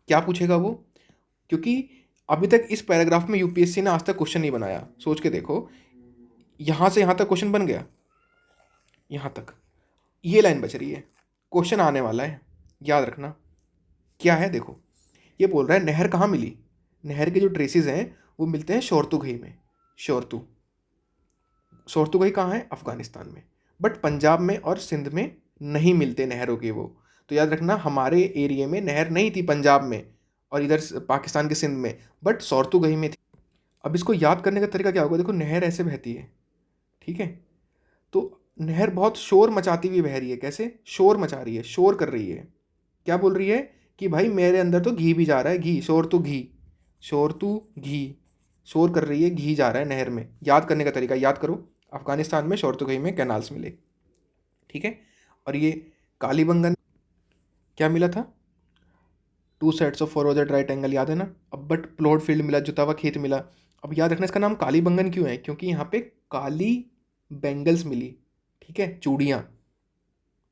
क्या पूछेगा वो? क्योंकि अभी तक इस पैराग्राफ में यूपीएससी ने आज तक क्वेश्चन नहीं बनाया। सोच के देखो, यहाँ से यहाँ तक क्वेश्चन बन गया, यहाँ तक ये लाइन बच रही है, क्वेश्चन आने वाला है, याद रखना। क्या है? देखो, ये बोल रहा है नहर कहाँ मिली? नहर के जो ट्रेसेस हैं वो मिलते हैं शौरतुगई में। शौरतुगई कहाँ है? अफगानिस्तान में। बट पंजाब में और सिंध में नहीं मिलते नहरों के वो। तो याद रखना, हमारे एरिया में नहर नहीं थी पंजाब में और इधर पाकिस्तान के सिंध में, बट शौरतुगई में थी। अब इसको याद करने का तरीका क्या होगा? देखो, नहर ऐसे बहती है, ठीक है, तो नहर बहुत शोर मचाती हुई बह रही है। कैसे शोर मचा रही है? शोर कर रही है। क्या बोल रही है? कि भाई मेरे अंदर तो घी भी जा रहा है, घी, शोर तो घी, शोर तो घी, शोर कर रही है, घी जा रहा है नहर में। याद करने का तरीका याद करो, अफगानिस्तान में शौरतुगई में कैनाल्स मिले, ठीक है। और ये कालीबंगन क्या मिला था? Two sets of forward at right angle, याद है ना। अब बट प्लॉट फील्ड मिला, जुता हुआ खेत मिला। अब याद रखना, इसका नाम कालीबंगन क्यों है? क्योंकि यहाँ पे काली बैंगल्स मिली, ठीक है, चूड़ियाँ।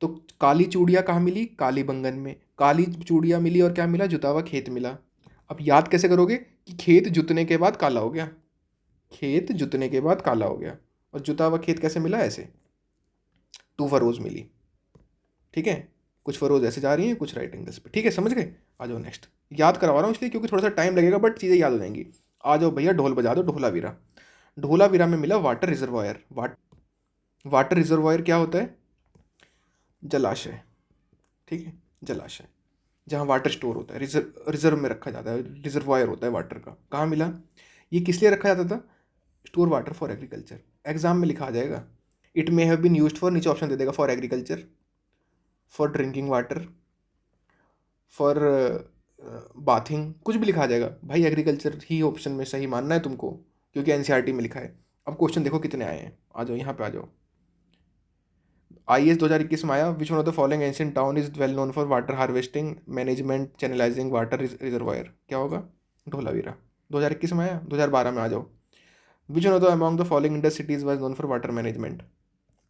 तो काली चूड़ियाँ कहाँ मिली? कालीबंगन में। काली चूड़ियाँ मिली और क्या मिला, जुता हुआ खेत मिला। अब याद कैसे करोगे कि खेत जुतने के बाद काला हो गया, खेत जुतने के बाद काला हो गया, और जुता हुआ खेत कैसे मिला, ऐसे 2 फरोज मिली। ठीक है, कुछ फरोज ऐसे जा रही हैं, कुछ राइट एंगल्स पे। ठीक है, समझ गए। आ जाओ नेक्स्ट। याद करवा रहा हूँ इसलिए क्योंकि थोड़ा सा टाइम लगेगा, बट चीज़ें याद हो जाएंगी। आ जाओ भैया, ढोल बजा दो, ढोलावीरा। ढोलावीरा में मिला वाटर रिजर्वायर। वाटर रिजर्वायर क्या होता है, जलाशय। ठीक है, जलाशय जहाँ वाटर स्टोर होता है, रिजर्व में रखा जाता है, रिजर्वायर होता है वाटर का। कहाँ मिला, ये किस लिए रखा जाता था, store water for agriculture. Exam में लिखा आ जाएगा, it may have been used for, नीचे ऑप्शन दे देगा, for agriculture, for drinking water, for bathing, कुछ भी लिखा आ जाएगा भाई। एग्रीकल्चर ही ऑप्शन में सही मानना है तुमको, क्योंकि एनसीईआरटी में लिखा है। अब क्वेश्चन देखो कितने आए हैं, आ जाओ यहाँ पे आ जाओ। IAS 2021 में आया, विच one of the following ancient town is well known for water harvesting management channelising water reservoir. क्या होगा, ढोलावीरा। 2021 में आया, 2012 में आ जाओ। Which one of the among the following Indus cities was known for water management,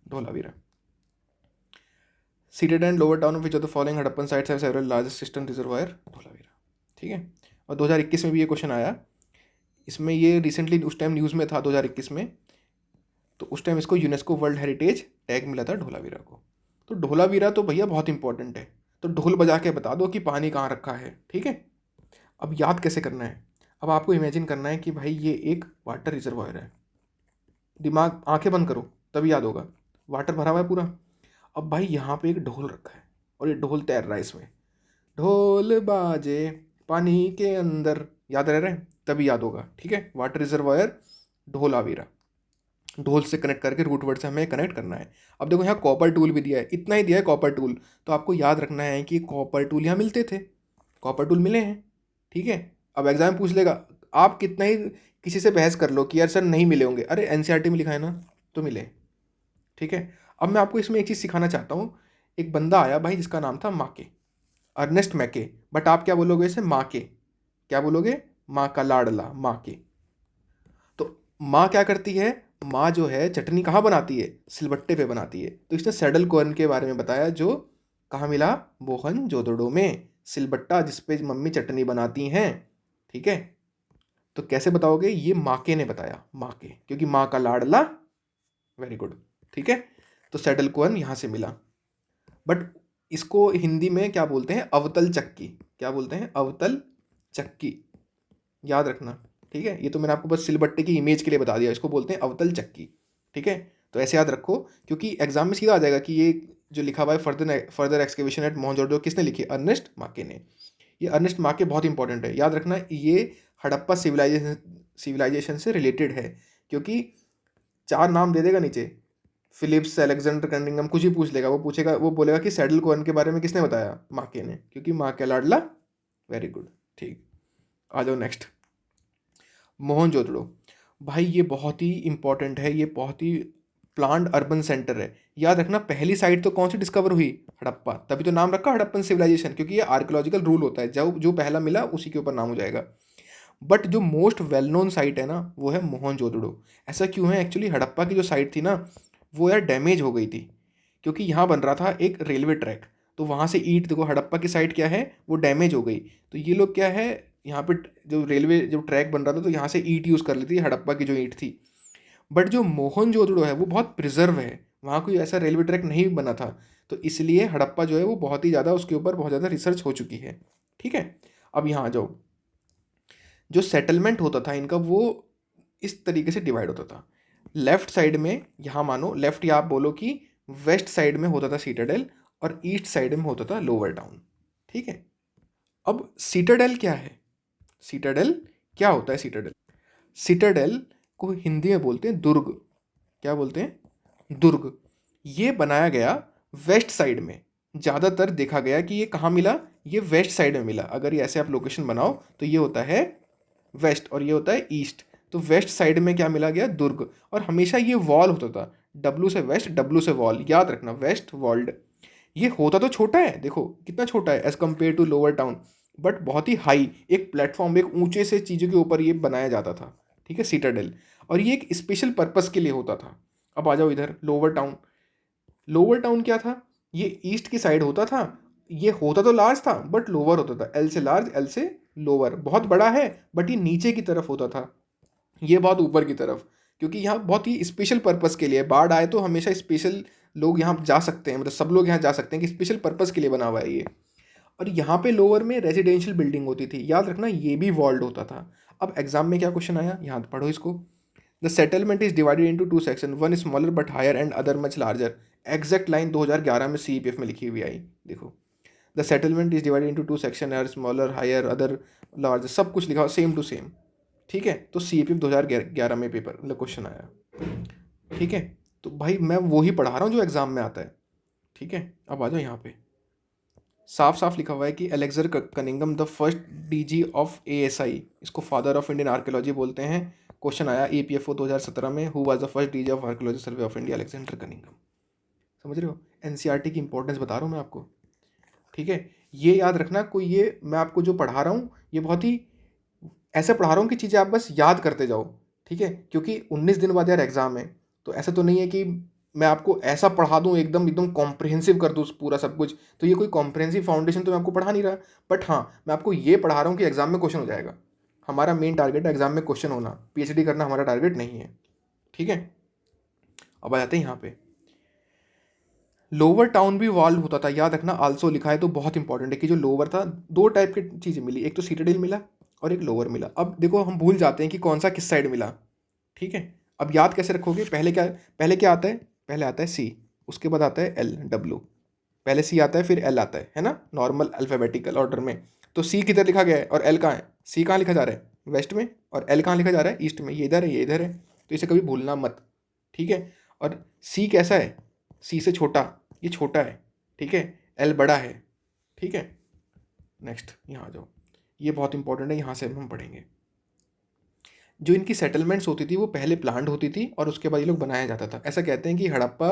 Dholavira. Seated and lower town which of the following Harappan sites have several largest system reservoir, Dholavira. ठीक है, और 2021 में भी ये क्वेश्चन आया। इसमें ये रिसेंटली उस टाइम न्यूज़ में था 2021 में, तो उस टाइम इसको यूनेस्को वर्ल्ड हेरिटेज टैग मिला था ढोलावीरा को। तो ढोलावीरा तो भैया बहुत इंपॉर्टेंट है, तो ढोल बजा के बता दो कि पानी कहाँ रखा है। ठीक है, अब याद कैसे करना है, अब आपको इमेजिन करना है कि भाई ये एक वाटर रिजर्वायर है, दिमाग आंखें बंद करो तभी याद होगा, वाटर भरा हुआ है पूरा। अब भाई यहाँ पे एक ढोल रखा है और ये ढोल तैर रहा है इसमें, ढोल बाजे पानी के अंदर, याद रह रहे हैं तभी याद होगा। ठीक है, वाटर रिजर्वायर, ढोलावीरा। ढोल से कनेक्ट करके रूट वर्ड से हमें कनेक्ट करना है। अब देखो यहाँ कॉपर टूल भी दिया है, इतना ही दिया है कॉपर टूल, तो आपको याद रखना है कि कॉपर टूल यहाँ मिलते थे, कॉपर टूल मिले हैं। ठीक है, अब एग्जाम पूछ लेगा, आप कितना ही किसी से बहस कर लो कि यार सर नहीं मिले होंगे, अरे एनसीईआरटी में लिखा है ना, तो मिले। ठीक है, अब मैं आपको इसमें एक चीज़ सिखाना चाहता हूँ। एक बंदा आया भाई जिसका नाम था माके, अर्नेस्ट मैके, बट आप क्या बोलोगे इसे, माके। क्या बोलोगे, माँ का लाडला, माके। तो माँ क्या करती है, माँ जो है चटनी कहाँ बनाती है, सिलबट्टे पे बनाती है। तो इसने सैडल कॉर्न के बारे में बताया, जो कहाँ मिला, मोहनजोदड़ो में, सिलबट्टा जिसपे मम्मी चटनी बनाती हैं। ठीक है, तो कैसे बताओगे, ये माके ने बताया, माके, क्योंकि माँ का लाडला। Very good. ठीक है, तो सैडल कॉर्न यहाँ से मिला, बट इसको हिंदी में क्या बोलते हैं, अवतल चक्की। क्या बोलते हैं, अवतल चक्की, याद रखना। ठीक है, ये तो मैंने आपको बस सिलबट्टे की इमेज के लिए बता दिया, इसको बोलते हैं अवतल चक्की। ठीक है, तो ऐसे याद रखो, क्योंकि एग्जाम में सीधा आ जाएगा कि ये जो लिखा हुआ है फर्दर एक्सकेवेशन एट मोहनजोदड़ो, किसने लिखी, अर्नेस्ट माके ने। ये अर्नेस्ट माके बहुत इंपॉर्टेंट है, याद रखना, ये हड़प्पा सिविलाइजेशन से रिलेटेड है, क्योंकि 4 नाम दे देगा नीचे, फिलिप्स, अलेक्जेंडर, कनिंघम, कुछ ही पूछ लेगा, वो पूछेगा, वो बोलेगा कि सैडल कॉर्न के बारे में किसने बताया, माके ने, क्योंकि माँ का लाडला। Very good. ठीक, आ जाओ नेक्स्ट। मोहनजोदड़ो, भाई ये बहुत ही इंपॉर्टेंट है, ये बहुत ही प्लान्ड अर्बन सेंटर है। याद रखना, पहली साइट तो कौन सी डिस्कवर हुई, हड़प्पा, तभी तो नाम रखा हड़प्पन सिविलाइजेशन, क्योंकि ये आर्कियोलॉजिकल रूल होता है, जो पहला मिला उसी के ऊपर नाम हो जाएगा। बट जो मोस्ट वेल नोन साइट है ना, वो है मोहनजोदड़ो। ऐसा क्यों है, एक्चुअली हड़प्पा की जो साइट थी ना, वो यार डैमेज हो गई थी, क्योंकि यहाँ बन रहा था एक रेलवे ट्रैक, तो वहाँ से ईंट, देखो हड़प्पा की साइट क्या है, वो डैमेज हो गई। तो ये लोग क्या है, यहाँ पे जो रेलवे जो ट्रैक बन रहा था, तो यहाँ से ईंट यूज़ कर ली थी, हड़प्पा की जो ईंट थी। बट जो मोहनजोदड़ो है वो बहुत प्रिजर्व है, वहाँ कोई ऐसा रेलवे ट्रैक नहीं बना था, तो इसलिए हड़प्पा जो है वो बहुत ही ज़्यादा, उसके ऊपर बहुत ज़्यादा रिसर्च हो चुकी है। ठीक है, अब यहाँ आ जाओ। जो सेटलमेंट होता था इनका, वो इस तरीके से डिवाइड होता था। लेफ्ट साइड में, यहाँ मानो लेफ्ट, या आप बोलो कि वेस्ट साइड में होता था सीटाडेल, और ईस्ट साइड में होता था लोअर टाउन। ठीक है, अब सीटाडेल क्या है, सीटाडेल क्या होता है, सीटाडेल, सीटाडेल को हिंदी में बोलते हैं दुर्ग। क्या बोलते हैं, दुर्ग। ये बनाया गया वेस्ट साइड में, ज़्यादातर देखा गया कि ये कहाँ मिला, ये वेस्ट साइड में मिला। अगर ये ऐसे आप लोकेशन बनाओ तो ये होता है वेस्ट और ये होता है ईस्ट, तो वेस्ट साइड में क्या मिला गया, दुर्ग। और हमेशा ये वॉल होता था, डब्लू से वेस्ट, डब्लू से वॉल, याद रखना, वेस्ट वॉल्ड। ये होता तो छोटा है, देखो कितना छोटा है as compared to lower town, but बहुत ही हाई, एक प्लेटफॉर्म, एक ऊंचे से चीज़ों के ऊपर ये बनाया जाता था। ठीक है, सीटाडेल, और ये एक स्पेशल पर्पस के लिए होता था। अब आ जाओ इधर लोअर टाउन। लोअर टाउन क्या था, ये ईस्ट की साइड होता था, ये होता तो लार्ज था बट लोअर होता था, एल से लार्ज एल से लोअर, बहुत बड़ा है बट ये नीचे की तरफ होता था, ये बहुत ऊपर की तरफ, क्योंकि यहाँ बहुत ही स्पेशल पर्पस के लिए, बाढ़ आए तो हमेशा स्पेशल लोग यहाँ जा सकते हैं, मतलब सब लोग यहाँ जा सकते हैं कि स्पेशल पर्पस के लिए बना हुआ है ये। और यहाँ पे लोअर में रेजिडेंशियल बिल्डिंग होती थी, याद रखना ये भी वॉल्ड होता था। अब एग्जाम में क्या क्वेश्चन आया, यहाँ पढ़ो इसको। The settlement is divided into two section, one smaller but higher and other much larger. Exact line 2011 में CEPF में लिखी हुई आई, देखो। The settlement is divided into two section, or smaller higher other larger, सब कुछ लिखा हुआ सेम टू सेम, ठीक है। तो CEPF 2011 में पेपर मतलब क्वेश्चन आया, ठीक है। तो भाई मैं वही पढ़ा रहा हूँ जो एग्जाम में आता है, ठीक है। अब आ जाओ यहाँ पे, साफ साफ लिखा हुआ है कि Alexander Cunningham the first DG of ASI, इसको फादर ऑफ इंडियन आर्कियोलॉजी बोलते हैं। क्वेश्चन आया EPFO 2017 में, who was the first DG of archaeology survey of India, Alexander Cunningham. समझ रहे हो, NCERT की इंपॉर्टेंस बता रहा हूँ मैं आपको, ठीक है। ये याद रखना, कोई ये मैं आपको जो पढ़ा रहा हूँ ये बहुत ही ऐसे पढ़ा रहा हूँ कि चीज़ें आप बस याद करते जाओ, ठीक है। क्योंकि 19 दिन बाद यार एग्ज़ाम है, तो ऐसा तो नहीं है कि मैं आपको ऐसा पढ़ा दूँ एकदम एकदम कॉम्प्रिहेंसिव कर दूँ पूरा सब कुछ, तो ये कोई कॉम्प्रिहेंसिव फाउंडेशन तो मैं आपको पढ़ा नहीं रहा, बट हाँ मैं आपको ये पढ़ा रहा हूँ कि एग्ज़ाम में क्वेश्चन हो जाएगा। हमारा मेन टारगेट है एग्ज़ाम में क्वेश्चन होना, PhD करना हमारा टारगेट नहीं है, ठीक है। अब आ जाते हैं यहाँ पे, लोअर टाउन भी वॉल्ड होता था, याद रखना, आल्सो लिखा है तो बहुत इंपॉर्टेंट है कि जो लोअर था, दो टाइप की चीज़ें मिली, एक तो सिटाडेल मिला और एक लोअर मिला। अब देखो हम भूल जाते हैं कि कौन सा किस साइड मिला, ठीक है। अब याद कैसे रखोगे, पहले क्या आता है, पहले आता है C, उसके बाद आता है LW, पहले C आता है फिर L आता है ना, नॉर्मल अल्फ़ाबेटिकल ऑर्डर में। तो C किधर लिखा गया है और L कहाँ है, C कहाँ लिखा जा रहा है, वेस्ट में, और L कहाँ लिखा जा रहा है, ईस्ट में, ये इधर है ये इधर है, तो इसे कभी भूलना मत, ठीक है। और C कैसा है, C से छोटा, ये छोटा है, ठीक है, L बड़ा है, ठीक है। नेक्स्ट यहाँ आ जाओ, ये बहुत इंपॉर्टेंट है, यहाँ से हम पढ़ेंगे। जो इनकी सेटलमेंट्स होती थी वो पहले प्लान्ड होती थी और उसके बाद ये लोग बनाया जाता था। ऐसा कहते हैं कि हड़प्पा,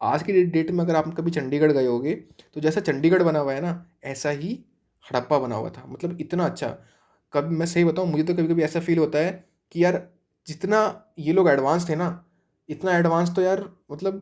आज की डेट में अगर आप कभी चंडीगढ़ गए होगे तो जैसा चंडीगढ़ बना हुआ है ना, ऐसा ही हड़प्पा बना हुआ था, मतलब इतना अच्छा। कभी मैं सही बताऊँ, मुझे तो कभी कभी ऐसा फील होता है कि यार जितना ये लोग एडवांस थे ना, इतना एडवांस तो यार मतलब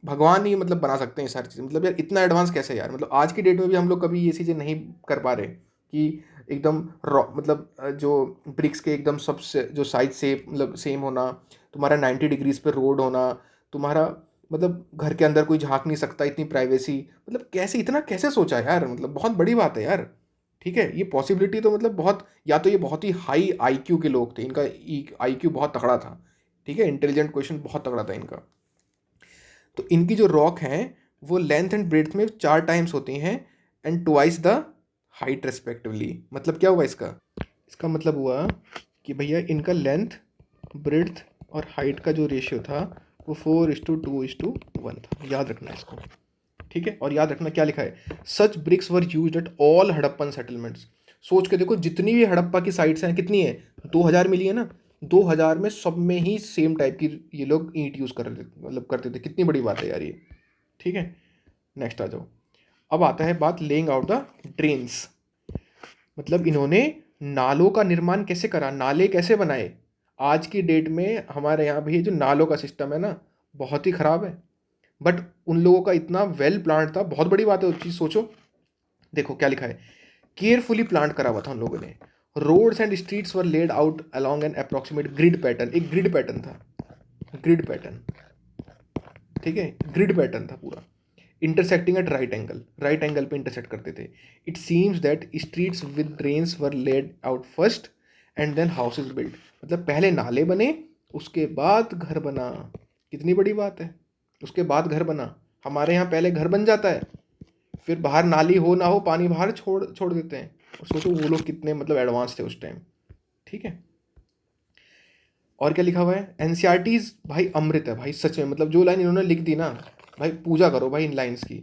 भगवान ही मतलब बना सकते हैं सारी चीज़ें, मतलब यार इतना एडवांस कैसे यार, मतलब आज की डेट में भी हम लोग कभी ये चीज़ें नहीं कर पा रहे कि एकदम रॉ, मतलब जो ब्रिक्स के एकदम सबसे जो साइज से मतलब सेम होना, तुम्हारा 90 डिग्रीज पे रोड होना, तुम्हारा मतलब घर के अंदर कोई झांक नहीं सकता, इतनी प्राइवेसी, मतलब कैसे इतना कैसे सोचा यार, मतलब बहुत बड़ी बात है यार, ठीक है। ये पॉसिबिलिटी तो मतलब बहुत, या तो ये बहुत ही हाई IQ के लोग थे, इनका IQ बहुत तगड़ा था, ठीक है, इंटेलिजेंट क्वेश्चन बहुत तगड़ा था इनका। तो इनकी जो रॉक हैं वो लेंथ एंड ब्रेड्थ में 4 टाइम्स होती हैं and twice the height respectively. मतलब क्या हुआ इसका, इसका मतलब हुआ कि भैया इनका लेंथ, ब्रेड्थ और हाइट का जो रेशियो था वो 4:2:1 था, याद रखना इसको, ठीक है। और याद रखना क्या लिखा है, such bricks were used at all Harappan settlements. सोच के देखो जितनी भी हड़प्पा की साइट्स हैं, कितनी है, 2000 मिली है ना, 2000 में सब में ही सेम टाइप की ये लोग ईंट यूज़ कर रहे थे, मतलब करते थे, कितनी बड़ी बात है यार ये, ठीक है। नेक्स्ट आ जाओ, अब आता है बात लेइंग आउट द ड्रेन्स, मतलब इन्होंने नालों का निर्माण कैसे करा, नाले कैसे बनाए। आज की डेट में हमारे यहाँ भी जो नालों का सिस्टम है ना, बहुत ही ख़राब है, बट उन लोगों का इतना वेल प्लान्ड था, बहुत बड़ी बात है, उस चीज़ सोचो। देखो क्या लिखा है, केयरफुली प्लांट करा हुआ था उन लोगों ने, roads and streets were laid out along an approximate grid pattern, एक ग्रिड पैटर्न था, ग्रिड पैटर्न, ठीक है, ग्रिड पैटर्न था पूरा, इंटरसेक्टिंग एट राइट एंगल पे इंटरसेक्ट करते थे। It seems that streets with drains were laid out first and then houses build, मतलब पहले नाले बने उसके बाद घर बना, कितनी बड़ी बात है, उसके बाद घर बना। हमारे यहाँ पहले घर बन जाता है, फिर बाहर नाली हो ना हो पानी बाहर छोड़ छोड़ देते हैं, और सोचो वो लोग कितने मतलब एडवांस थे उस टाइम, ठीक है। और क्या लिखा हुआ है, NCERTs भाई अमृत है भाई, सच में, मतलब जो लाइन इन्होंने लिख दी ना भाई, पूजा करो भाई इन लाइन्स की।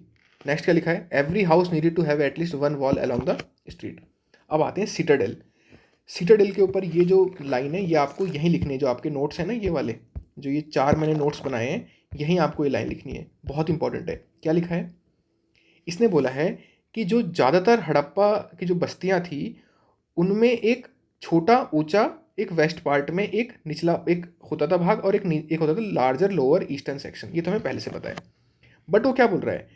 नेक्स्ट क्या लिखा है, every house needed to have at least one wall along the street. अब आते हैं सिटाडेल, सिटाडेल के ऊपर ये जो लाइन है ये आपको यहीं लिखनी है, जो आपके नोट्स हैं ना ये वाले, जो ये 4 मैंने नोट्स बनाए हैं, यहीं आपको ये लाइन लिखनी है, बहुत इंपॉर्टेंट है। क्या लिखा है, इसने बोला है कि जो ज़्यादातर हड़प्पा की जो बस्तियां थी उनमें एक छोटा ऊंचा, एक वेस्ट पार्ट में एक निचला एक होता था भाग, और एक होता था लार्जर लोअर ईस्टर्न सेक्शन, ये तो हमें पहले से पता है। बट वो क्या बोल रहा है,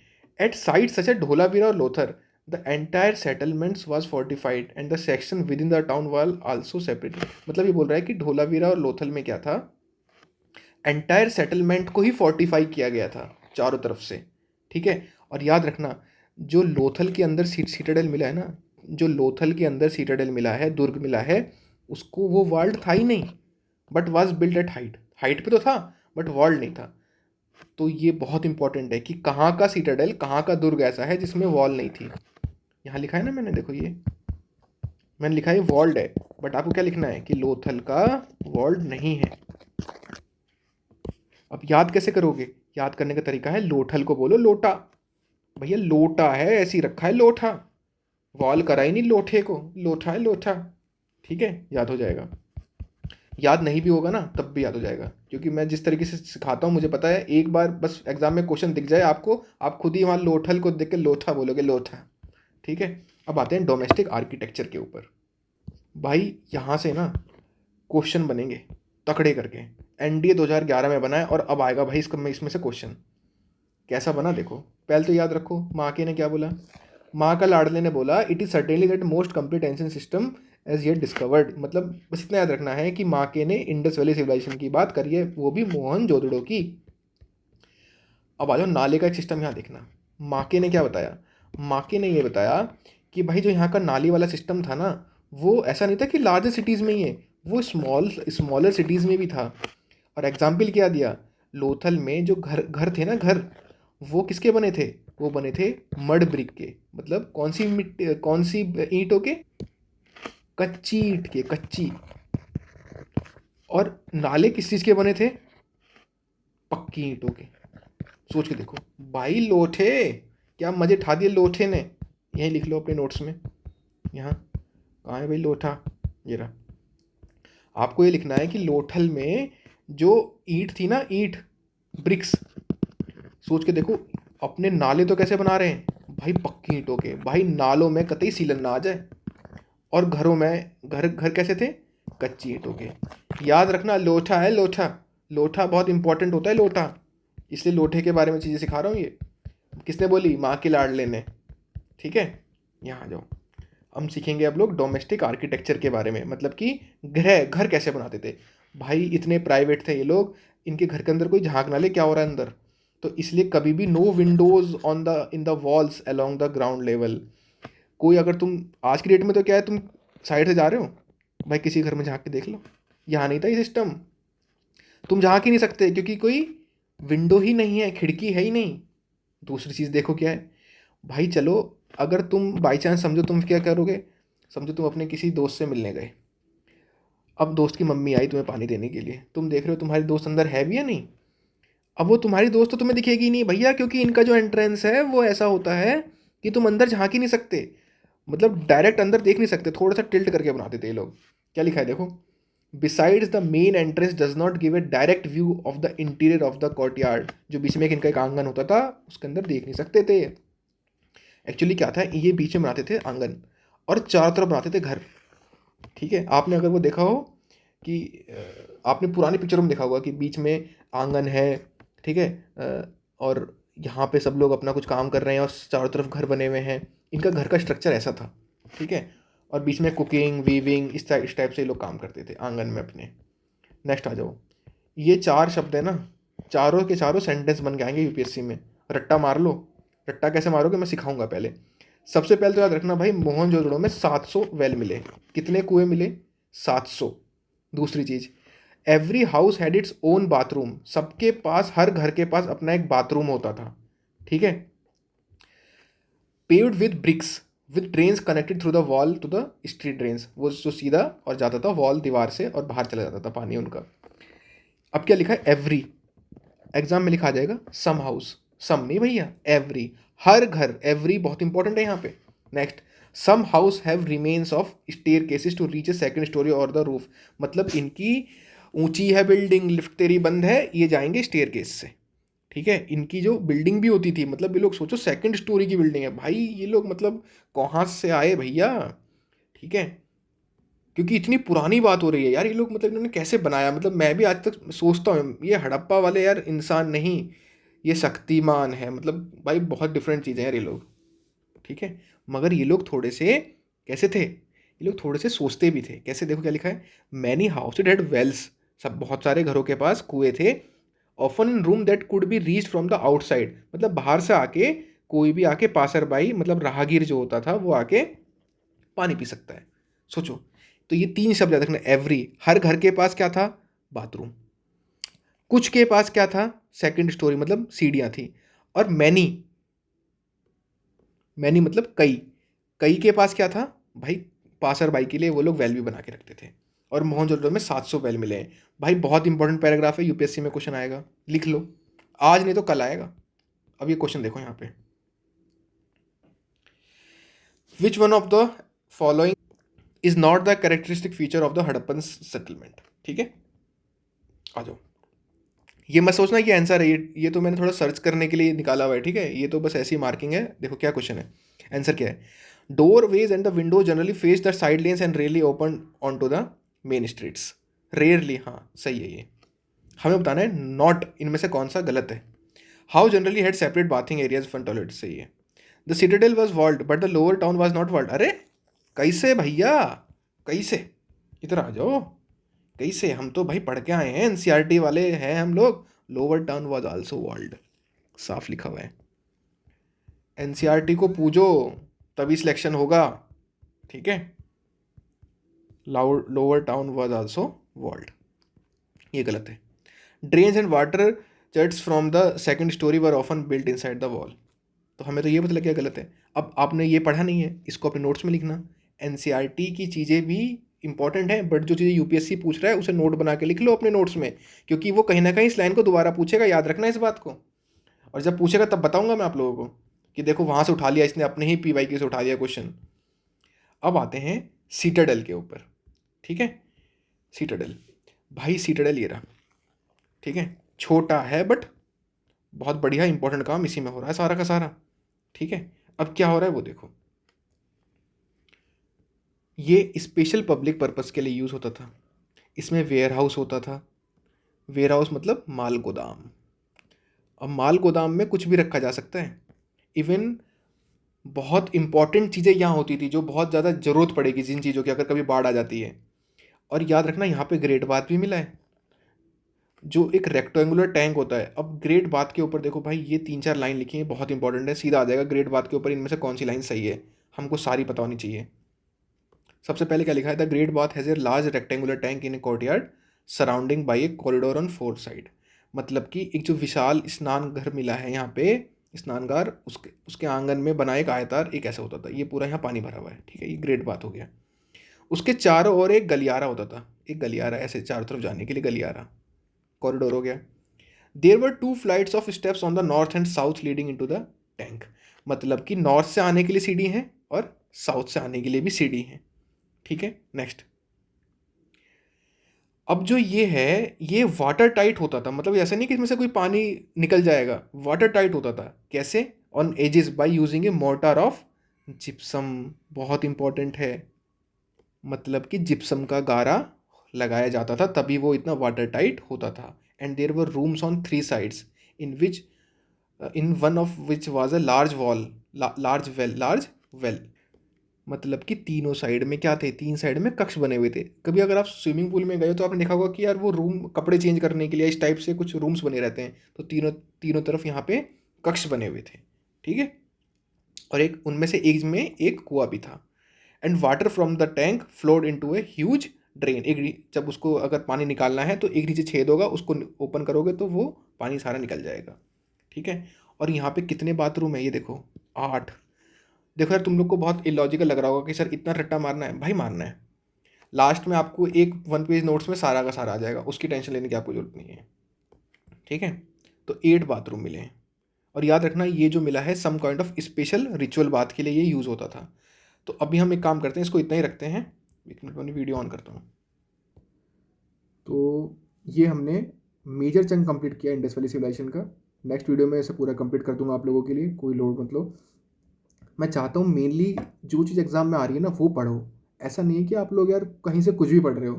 एट साइट सच ए ढोलावीरा और Lothar the entire settlements was fortified and the section with in the town wall also separated. मतलब ये बोल रहा है कि ढोलावीरा और लोथल में क्या था, एंटायर सेटलमेंट को ही फोर्टिफाई किया गया था चारों तरफ से, ठीक है। और याद रखना, जो लोथल के अंदर सीटाडेल मिला है ना, जो लोथल के अंदर सीटाडेल मिला है, दुर्ग मिला है, उसको वो वॉल्ड था ही नहीं, but was build eight height. Height पे तो था बट वॉल्ड नहीं था। तो ये बहुत इंपॉर्टेंट है कि कहाँ का सीटाडेल, कहाँ का दुर्ग ऐसा है जिसमें वॉल नहीं थी। यहाँ लिखा है ना मैंने, देखो ये मैंने लिखा है वॉल्ड है, बट आपको क्या लिखना है कि लोथल का वॉल्ड नहीं है। अब याद कैसे करोगे, याद करने का तरीका है, लोथल को बोलो लोटा। भैया लोटा है, ऐसी रखा है लोठा, वॉल करा ही नहीं लोठे को, लोठा है लोठा, ठीक है, याद हो जाएगा। याद नहीं भी होगा ना तब भी याद हो जाएगा, क्योंकि मैं जिस तरीके से सिखाता हूँ मुझे पता है, एक बार बस एग्जाम में क्वेश्चन दिख जाए आपको, आप खुद ही वहाँ लोथल को देख के लोथा बोलोगे, लोथा, ठीक है। अब आते हैं डोमेस्टिक आर्किटेक्चर के ऊपर। भाई यहाँ से ना क्वेश्चन बनेंगे तकड़े करके, एनडीए 2011 में बना है और अब आएगा भाई इसमें से क्वेश्चन कैसा बना देखो। पहले तो याद रखो मार्के ने क्या बोला, माँ का लाडले ने बोला it is certainly that most complete ancient system as yet discovered. मतलब बस इतना याद रखना है कि मार्के ने इंडस वैली सिविलाइजेशन की बात करी है, वो भी मोहनजोदड़ो की। अब आ जाओ नाले का एक सिस्टम यहाँ देखना, मार्के ने क्या बताया, मार्के ने ये बताया कि भाई जो यहाँ का नाली वाला सिस्टम था ना, वो ऐसा नहीं था कि लार्जर सिटीज़ में ही है, वो स्मॉलर सिटीज़ में भी था। और एग्जाम्पल क्या दिया, लोथल में जो घर घर थे ना, घर वो किसके बने थे, वो बने थे मड ब्रिक के, मतलब कौन सी मिट्टी, कौन सी ईंटों के, कच्ची ईंट के, कच्ची। और नाले किस चीज़ के बने थे, पक्की ईंटों के। सोच के देखो भाई, लोठे क्या मजे ठा दिए लोठे ने। यही लिख लो अपने नोट्स में, यहाँ कहाँ है भाई लोठा, ये रहा। आपको ये लिखना है कि लोथल में जो ईंट थी ना, ईंट ब्रिक्स, सोच के देखो अपने नाले तो कैसे बना रहे हैं भाई, पक्की ईंटों के। भाई नालों में कतई सीलन ना आ जाए, और घरों में घर घर कैसे थे, कच्ची ईंटों के। याद रखना लोठा है लोठा, लोठा बहुत इंपॉर्टेंट होता है लोठा, इसलिए लोठे के बारे में चीज़ें सिखा रहा हूँ। ये किसने बोली, माँ के लाडले ने, ठीक है। यहाँ आ जाओ, हम सीखेंगे अब लोग डोमेस्टिक आर्किटेक्चर के बारे में, मतलब कि घर घर कैसे बनाते थे। भाई इतने प्राइवेट थे ये लोग, इनके घर के अंदर कोई झांक ना ले क्या हो रहा है अंदर, तो इसलिए कभी भी no windows on the in the walls along the ground level. कोई अगर तुम आज की डेट में तो क्या है, तुम साइड से जा रहे हो भाई किसी घर में झांक के देख लो, यहाँ नहीं था ये सिस्टम, तुम झांक ही नहीं सकते क्योंकि कोई विंडो ही नहीं है, खिड़की है ही नहीं। दूसरी चीज़ देखो क्या है भाई, चलो अगर तुम बाई चांस समझो, तुम क्या करोगे, समझो तुम अपने किसी दोस्त से मिलने गए, अब दोस्त की मम्मी आई तुम्हें पानी देने के लिए, तुम देख रहे हो तुम्हारी दोस्त अंदर है भी या नहीं। अब वो तुम्हारी दोस्त तो तुम्हें दिखेगी नहीं भैया, क्योंकि इनका जो एंट्रेंस है वो ऐसा होता है कि तुम अंदर झांक ही नहीं सकते, मतलब डायरेक्ट अंदर देख नहीं सकते, थोड़ा सा टिल्ट करके बनाते थे ये लोग। क्या लिखा है देखो, besides the main entrance does not give a direct view of the interior of the courtyard. जो बीच में इनका एक आंगन होता था उसके अंदर देख नहीं सकते थे। एक्चुअली क्या था, ये बीच में बनाते थे आंगन और चारों तरफ बनाते थे घर, ठीक है। आपने अगर वो देखा हो कि आपने पुरानी पिक्चरों में देखा होगा कि बीच में आंगन है, ठीक है, और यहाँ पे सब लोग अपना कुछ काम कर रहे हैं और चारों तरफ घर बने हुए हैं, इनका घर का स्ट्रक्चर ऐसा था, ठीक है। और बीच में कुकिंग वीविंग इस टाइप से लोग काम करते थे आंगन में अपने। नेक्स्ट आ जाओ, ये चार शब्द है ना, चारों के चारों सेंटेंस बन के आएंगे यूपीएससी में, रट्टा मार लो। रट्टा कैसे मारोगे मैं सिखाऊंगा। पहले सबसे पहले तो याद रखना भाई, मोहनजोदड़ो में 700 वेल मिले, कितने कुएं मिले, 700। दूसरी चीज़, every house had its own bathroom, सबके पास, हर घर के पास अपना एक बाथरूम होता था, ठीक है। Paved with bricks with drains connected through the wall to the street drains, वो जो सीधा और जाता था वॉल दीवार से और बाहर चला जाता था पानी उनका। अब क्या लिखा है, एवरी, एग्जाम में लिखा आ जाएगा सम हाउस, सम नहीं भैया, एवरी, हर घर, एवरी बहुत इंपॉर्टेंट है यहाँ पे। Next, some house have remains of stair cases to reach a second storey और द रूफ, मतलब इनकी ऊंची है बिल्डिंग, लिफ्ट तेरी बंद है, ये जाएंगे स्टेयर केस से, ठीक है। इनकी जो बिल्डिंग भी होती थी, मतलब ये लोग सोचो सेकंड स्टोरी की बिल्डिंग है भाई, ये लोग मतलब कहाँ से आए भैया, ठीक है। क्योंकि इतनी पुरानी बात हो रही है यार, ये लोग मतलब इन्होंने कैसे बनाया, मतलब मैं भी आज तक सोचता हूँ ये हड़प्पा वाले यार इंसान नहीं, ये शक्तिमान है, मतलब भाई बहुत डिफरेंट चीज़ें हैं ये लोग, ठीक है। मगर ये लोग थोड़े से कैसे थे, ये लोग थोड़े से सोचते भी थे। कैसे, देखो क्या लिखा है, मैनी हाउसेड हैड वेल्स, सब बहुत सारे घरों के पास कुएं थे। Often in room that could be reached from the outside, मतलब बाहर से आके कोई भी आके पासर बाई, मतलब राहगीर जो होता था वो आके पानी पी सकता है। सोचो, तो ये तीन शब्द याद रखना, एवरी, हर घर के पास क्या था, बाथरूम। कुछ के पास क्या था, सेकंड स्टोरी मतलब सीढ़ियाँ थी। और मैनी, मैनी मतलब कई, कई के पास क्या था भाई, पासर बाई के लिए वो लोग वेल भी बना के रखते थे। और मोहनजोदड़ो में 700 वेल मिले हैं। भाई बहुत इंपॉर्टेंट पैराग्राफ है, यूपीएससी में क्वेश्चन आएगा, लिख लो, आज नहीं तो कल आएगा। अब ये क्वेश्चन देखो यहाँ पे, विच one of the following is not the characteristic feature of the Harappan settlement. ठीक है, आ जाओ। ये मत सोचना कि आंसर है, ये तो मैंने थोड़ा सर्च करने के लिए निकाला हुआ है, ठीक है, ये तो बस ऐसी मार्किंग है। देखो क्या क्वेश्चन है, आंसर क्या है, doorways and the window generally face the side lanes and rarely open on to the main streets. Rarely, हाँ सही है ये, हमें बताना है नॉट इनमें से कौन सा गलत है। How generally had separate bathing areas front toilet, सही है। The citadel was walled but the lower town was not walled, अरे कैसे भैया, कैसे, इधर आ जाओ, कैसे, हम तो भाई पढ़ के आए हैं, एनसीईआरटी वाले हैं हम लोग। Lower town was also walled, साफ लिखा हुआ है। एनसीईआरटी को पूजो तभी सिलेक्शन होगा, ठीक है। Lower town was also walled, ये गलत है। Drains and water chutes from the second storey were often built inside the wall, तो हमें तो ये पता लग गया गलत है। अब आपने ये पढ़ा नहीं है, इसको अपने नोट्स में लिखना। एनसीईआरटी की चीज़ें भी इंपॉर्टेंट है, बट जो चीज़ें यूपीएससी पूछ रहा है उसे नोट बना के लिख लो अपने नोट्स में, क्योंकि वो कहीं ना कहीं इस लाइन को दोबारा पूछेगा, याद रखना इस बात को। और जब पूछेगा तब बताऊंगा मैं आप लोगों को कि देखो वहाँ से उठा लिया इसने, अपने ही पीवाईक्यू से उठा लिया क्वेश्चन। अब आते हैं सीटाडेल के ऊपर, ठीक है। सीटाडेल, भाई सीटाडेल ये रहा, ठीक है, छोटा है बट बहुत बढ़िया, इंपॉर्टेंट काम इसी में हो रहा है सारा का सारा, ठीक है। अब क्या हो रहा है वो देखो, ये स्पेशल पब्लिक पर्पस के लिए यूज़ होता था। इसमें वेयर हाउस होता था, वेयर हाउस मतलब माल गोदाम। अब माल गोदाम में कुछ भी रखा जा सकता है, इवन बहुत इंपॉर्टेंट चीज़ें यहाँ होती थी जो बहुत ज़्यादा ज़रूरत पड़ेगी जिन चीज़ों की, अगर कभी बाढ़ आ जाती है। और याद रखना यहाँ पे ग्रेट बाथ भी मिला है, जो एक रेक्टेंगुलर टैंक होता है। अब ग्रेट बाथ के ऊपर देखो भाई, ये 3-4 लाइन लिखी है, बहुत इंपॉर्टेंट है, सीधा आ जाएगा ग्रेट बाथ के ऊपर इनमें से कौन सी लाइन सही है, हमको सारी पता होनी चाहिए। सबसे पहले क्या लिखा है, the great bath has a large rectangular tank in A courtyard surrounding by A corridor on 4 side, मतलब कि एक जो विशाल स्नान घर मिला है यहाँ पे, स्नानगार, उसके उसके आंगन में बना एक आयतार एक ऐसा होता था, ये पूरा यहाँ पानी भरा हुआ है, ठीक है, ये ग्रेट बाथ हो गया। उसके चारों ओर एक गलियारा होता था, एक गलियारा ऐसे चारों तरफ जाने के लिए गलियारा, कॉरिडोर हो गया। There were 2 flights of steps on the north and south leading into the tank, मतलब कि नॉर्थ से आने के लिए सीढ़ी है और साउथ से आने के लिए भी सीढ़ी है, ठीक है। नेक्स्ट, अब जो ये है ये वाटर टाइट होता था, मतलब ऐसा नहीं कि इसमें से कोई पानी निकल जाएगा, वाटर टाइट होता था। कैसे, on edges by using A mortar of gypsum, बहुत इंपॉर्टेंट है, मतलब कि जिप्सम का गारा लगाया जाता था तभी वो इतना वाटर टाइट होता था। And there were rooms on 3 sides in which, in one of which was a large wall, large well, मतलब कि तीनों साइड में क्या थे, 3 साइड में कक्ष बने हुए थे। कभी अगर आप स्विमिंग पूल में गए तो आपने देखा होगा कि यार वो रूम कपड़े चेंज करने के लिए इस टाइप से कुछ रूम्स बने रहते हैं, तो तीनों तीनों तरफ यहाँ पे कक्ष बने हुए थे, ठीक है। और एक उनमें से एक में एक कुआं भी था। And water from the tank flowed into a huge drain, जब उसको अगर पानी निकालना है तो एक नीचे छेद होगा, उसको ओपन करोगे तो वो पानी सारा निकल जाएगा, ठीक है। और यहाँ पे कितने बाथरूम है ये देखो, 8। देखो यार तुम लोग को बहुत इलॉजिकल लग रहा होगा कि सर इतना रट्टा मारना है, भाई मारना है। लास्ट में आपको एक 1 पेज नोट्स में सारा का सारा आ जाएगा, उसकी टेंशन लेने की आपको जरूरत नहीं है, ठीक है। तो 8 बाथरूम मिले हैं। और याद रखना ये जो मिला है some kind of special ritual bath के लिए ये यूज़ होता था। तो अभी हम एक काम करते हैं, इसको इतना ही रखते हैं, एक मिनट में वीडियो ऑन करता हूँ। तो ये हमने मेजर चंक कंप्लीट किया इंडस वैली सिविलाइजेशन का। नेक्स्ट वीडियो में इसे पूरा कंप्लीट कर दूंगा आप लोगों के लिए, कोई लोड मत लो। मैं चाहता हूँ मेनली जो चीज़ एग्ज़ाम में आ रही है ना वो पढ़ो, ऐसा नहीं है कि आप लोग यार कहीं से कुछ भी पढ़ रहे हो,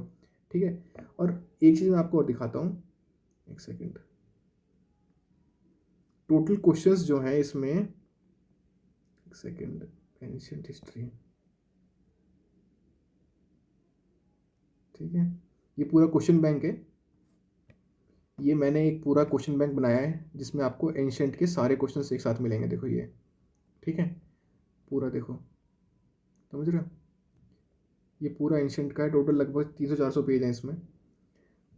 ठीक है। और एक चीज़ मैं आपको और दिखाता हूँ, एक सेकेंड, टोटल क्वेश्चंस जो हैं इसमें, एक सेकेंड, एंशियंट हिस्ट्री, ठीक है, ये पूरा क्वेश्चन बैंक है। ये मैंने एक पूरा क्वेश्चन बैंक बनाया है जिसमें आपको एंशियंट के सारे क्वेश्चंस एक साथ मिलेंगे। देखो ये, ठीक है, पूरा देखो, समझ रहे हो, ये पूरा एंशियंट का है। टोटल लगभग 300-400 पेज हैं इसमें।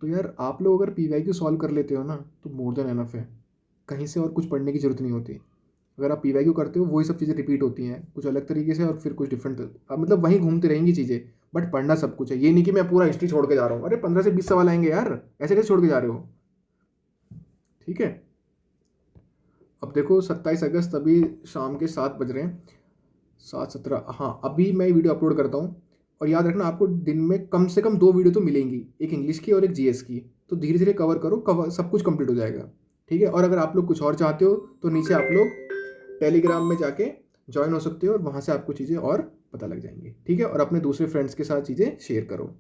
तो यार आप लोग अगर PYQ सॉल्व कर लेते हो ना तो मोर देन एनफ है, कहीं से और कुछ पढ़ने की जरूरत नहीं होती। अगर आप PYQ करते हो वही सब चीज़ें रिपीट होती हैं कुछ अलग तरीके से और फिर कुछ डिफरेंट, मतलब वहीं घूमती रहेंगी चीज़ें, बट पढ़ना सब कुछ है। ये नहीं कि मैं पूरा हिस्ट्री छोड़ के जा रहा हूँ, अरे 15 से 20 सवाल आएंगे यार, ऐसे कैसे छोड़ के जा रहे हो, ठीक है। अब देखो 27 अगस्त, अभी शाम के 7 बज रहे हैं, 7:17, हाँ अभी मैं वीडियो अपलोड करता हूँ। और याद रखना आपको दिन में कम से कम 2 वीडियो तो मिलेंगी, एक इंग्लिश की और एक GS की। तो धीरे धीरे कवर करो, कवर सब कुछ कंप्लीट हो जाएगा, ठीक है। और अगर आप लोग कुछ और चाहते हो तो नीचे आप लोग टेलीग्राम में जाके ज्वाइन हो सकते हो और वहाँ से आपको चीज़ें और पता लग जाएंगी, ठीक है। और अपने दूसरे फ्रेंड्स के साथ चीज़ें शेयर करो।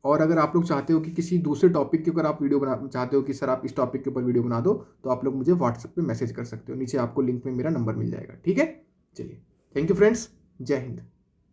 और अगर आप लोग चाहते हो कि किसी दूसरे टॉपिक के ऊपर आप वीडियो बना चाहते हो कि सर आप इस टॉपिक के ऊपर वीडियो बना दो, तो आप लोग मुझे व्हाट्सएप पे मैसेज कर सकते हो, नीचे आपको लिंक में मेरा नंबर मिल जाएगा, ठीक है। चलिए, थैंक यू फ्रेंड्स, जय हिंद।